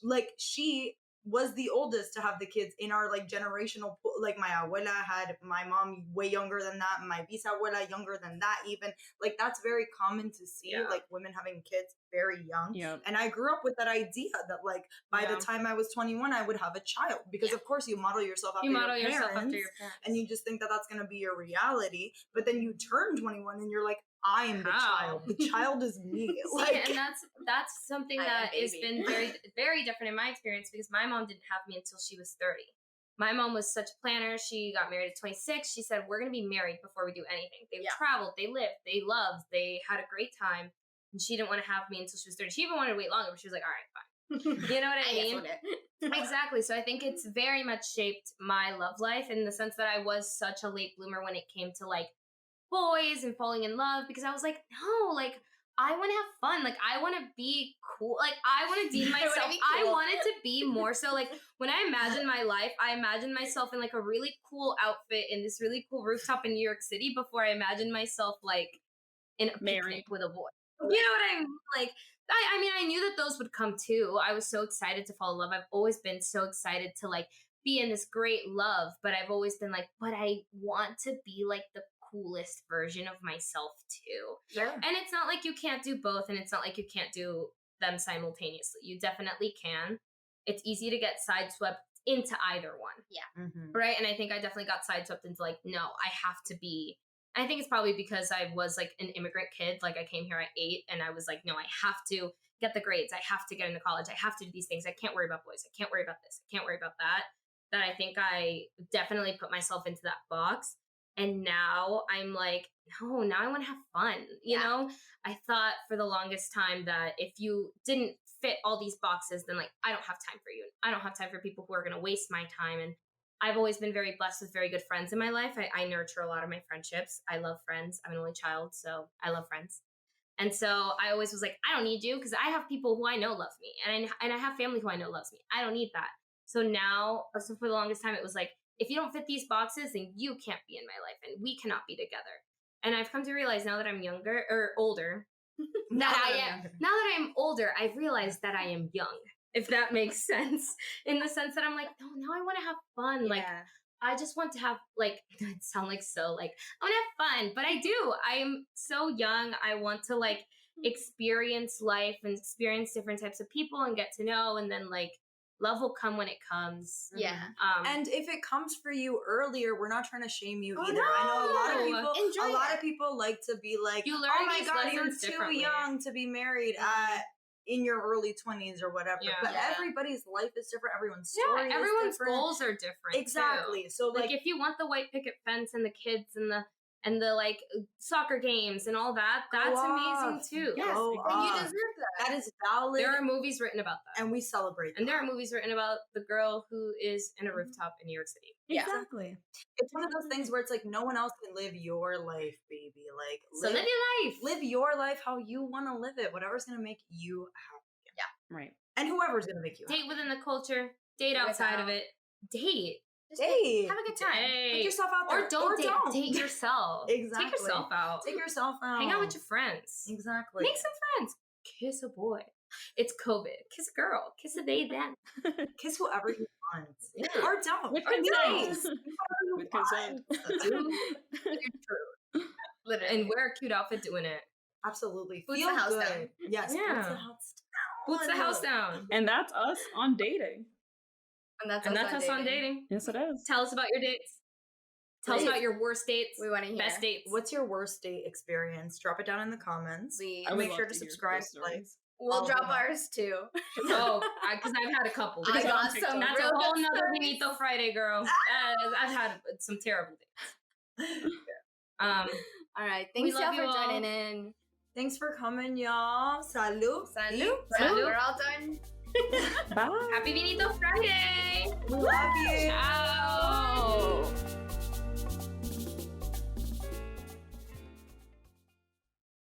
Speaker 1: like she was the oldest to have the kids in our like generational pool. Like my abuela had my mom way younger than that, my bisabuela younger than that even. Like that's very common to see, like women having kids very young. And I grew up with that idea that like by the time I was 21 I would have a child, because of course you model yourself after your parents, and you just think that that's going to be your reality. But then you turn 21 and you're like, I am the child. The child is me.
Speaker 2: Like, and that's something that has been very, very different in my experience, because my mom didn't have me until she was 30. My mom was such a planner. She got married at 26. She said, we're going to be married before we do anything. They traveled, they lived, they loved, they had a great time. And she didn't want to have me until she was 30. She even wanted to wait longer, but she was like, all right, fine. You know what I mean? Exactly. So I think it's very much shaped my love life in the sense that I was such a late bloomer when it came to like boys and falling in love, because I was like, no, like I want to have fun. Like I want to be cool. Like I want to deem myself. I wanted to be more so like when I imagine my life, I imagine myself in like a really cool outfit in this really cool rooftop in New York City before I imagine myself like in a picnic with a boy. You know what I mean? Like, I mean, I knew that those would come too. I was so excited to fall in love. I've always been so excited to like be in this great love, but I've always been like, but I want to be like the coolest version of myself too.
Speaker 1: Sure.
Speaker 2: And it's not like you can't do both, and it's not like you can't do them simultaneously. You definitely can. It's easy to get sideswept into either one.
Speaker 3: Yeah.
Speaker 1: Mm-hmm.
Speaker 2: Right? And I think I definitely got sideswept into like, no, I have to be. I think it's probably because I was like an immigrant kid. Like I came here at 8 and I was like, no, I have to get the grades. I have to get into college. I have to do these things. I can't worry about boys. I can't worry about this. I can't worry about that. That I think I definitely put myself into that box. And now I'm like, no, now I want to have fun. You know, I thought for the longest time that if you didn't fit all these boxes, then like, I don't have time for you. I don't have time for people who are going to waste my time. And I've always been very blessed with very good friends in my life. I nurture a lot of my friendships. I love friends. I'm an only child, so I love friends. And so I always was like, I don't need you because I have people who I know love me. And I have family who I know loves me. I don't need that. So now, so for the longest time, it was like, if you don't fit these boxes, then you can't be in my life and we cannot be together. And I've come to realize now that I'm younger or older, now that I'm older, I've realized that I am young. If that makes sense, in the sense that I'm like, no, now I want to have fun. Like, I just want to have, like, it sound like so, like, I want to have fun, but I do. I'm so young. I want to, like, experience life and experience different types of people and get to know, and then, like, love will come when it comes.
Speaker 3: Yeah.
Speaker 1: And if it comes for you earlier, we're not trying to shame you either.
Speaker 2: No,
Speaker 1: I know a lot of
Speaker 3: it.
Speaker 1: people like to be like,
Speaker 2: you learn
Speaker 1: oh my God, you're too
Speaker 2: differently.
Speaker 1: young to be married in your early 20s or whatever.
Speaker 2: Yeah.
Speaker 1: But everybody's life is different. Everyone's story is
Speaker 2: everyone's
Speaker 1: different.
Speaker 2: goals are different.
Speaker 1: Exactly.
Speaker 2: Too.
Speaker 1: So
Speaker 2: like if you want the white picket fence and the kids and the like soccer games and all that, that's amazing too.
Speaker 3: Yes, and you deserve that.
Speaker 1: That is valid.
Speaker 2: There are movies written about that.
Speaker 1: And we celebrate that.
Speaker 2: And there are movies written about the girl who is in a rooftop in New York City.
Speaker 1: Exactly. It's one of those things where it's like no one else can live your life, baby. Like
Speaker 2: live your life.
Speaker 1: Live your life how you want to live it. Whatever's going to make you happy.
Speaker 3: Yeah.
Speaker 4: Right.
Speaker 1: And whoever's going to make you
Speaker 2: happy. Date within the culture. Date outside of it. Date.
Speaker 1: Date.
Speaker 3: Have a good time.
Speaker 1: Put yourself out there.
Speaker 2: Or don't. Date yourself.
Speaker 1: Exactly.
Speaker 2: Take yourself out.
Speaker 1: Take yourself out.
Speaker 2: Hang out with your friends.
Speaker 1: Exactly.
Speaker 2: Make some friends. Kiss a boy. It's COVID. Kiss a girl. Kiss a they then.
Speaker 1: Kiss whoever you want.
Speaker 2: Yeah.
Speaker 1: Or don't.
Speaker 4: With
Speaker 1: or
Speaker 4: consent. With consent.
Speaker 2: Literally. And wear a cute outfit doing it.
Speaker 1: Absolutely.
Speaker 3: Boots
Speaker 1: Feel
Speaker 3: the house
Speaker 1: good.
Speaker 3: down.
Speaker 1: Yes.
Speaker 2: Yeah.
Speaker 1: Boots the house down.
Speaker 2: Boots the house down.
Speaker 4: And that's us on dating.
Speaker 3: And that's
Speaker 2: us on dating.
Speaker 4: Yes, it is.
Speaker 2: Tell us about your dates. Tell us about your worst dates.
Speaker 3: We want to hear.
Speaker 2: Best dates.
Speaker 1: What's your worst date experience? Drop it down in the comments.
Speaker 3: Please.
Speaker 1: Make sure to subscribe. Like,
Speaker 3: we'll drop ours too.
Speaker 2: Oh, because I've had a couple.
Speaker 3: I got some.
Speaker 2: That's
Speaker 3: real
Speaker 2: a whole
Speaker 3: good
Speaker 2: nother
Speaker 3: stories.
Speaker 2: Vinito Friday, girl. I've had some terrible dates.
Speaker 3: All right. Thanks y'all for joining in.
Speaker 1: Thanks for coming, y'all. Salud.
Speaker 3: Salud.
Speaker 2: Salud.
Speaker 3: We're all done.
Speaker 4: Bye.
Speaker 2: Happy Vinito Friday.
Speaker 1: We love you.
Speaker 2: Ciao.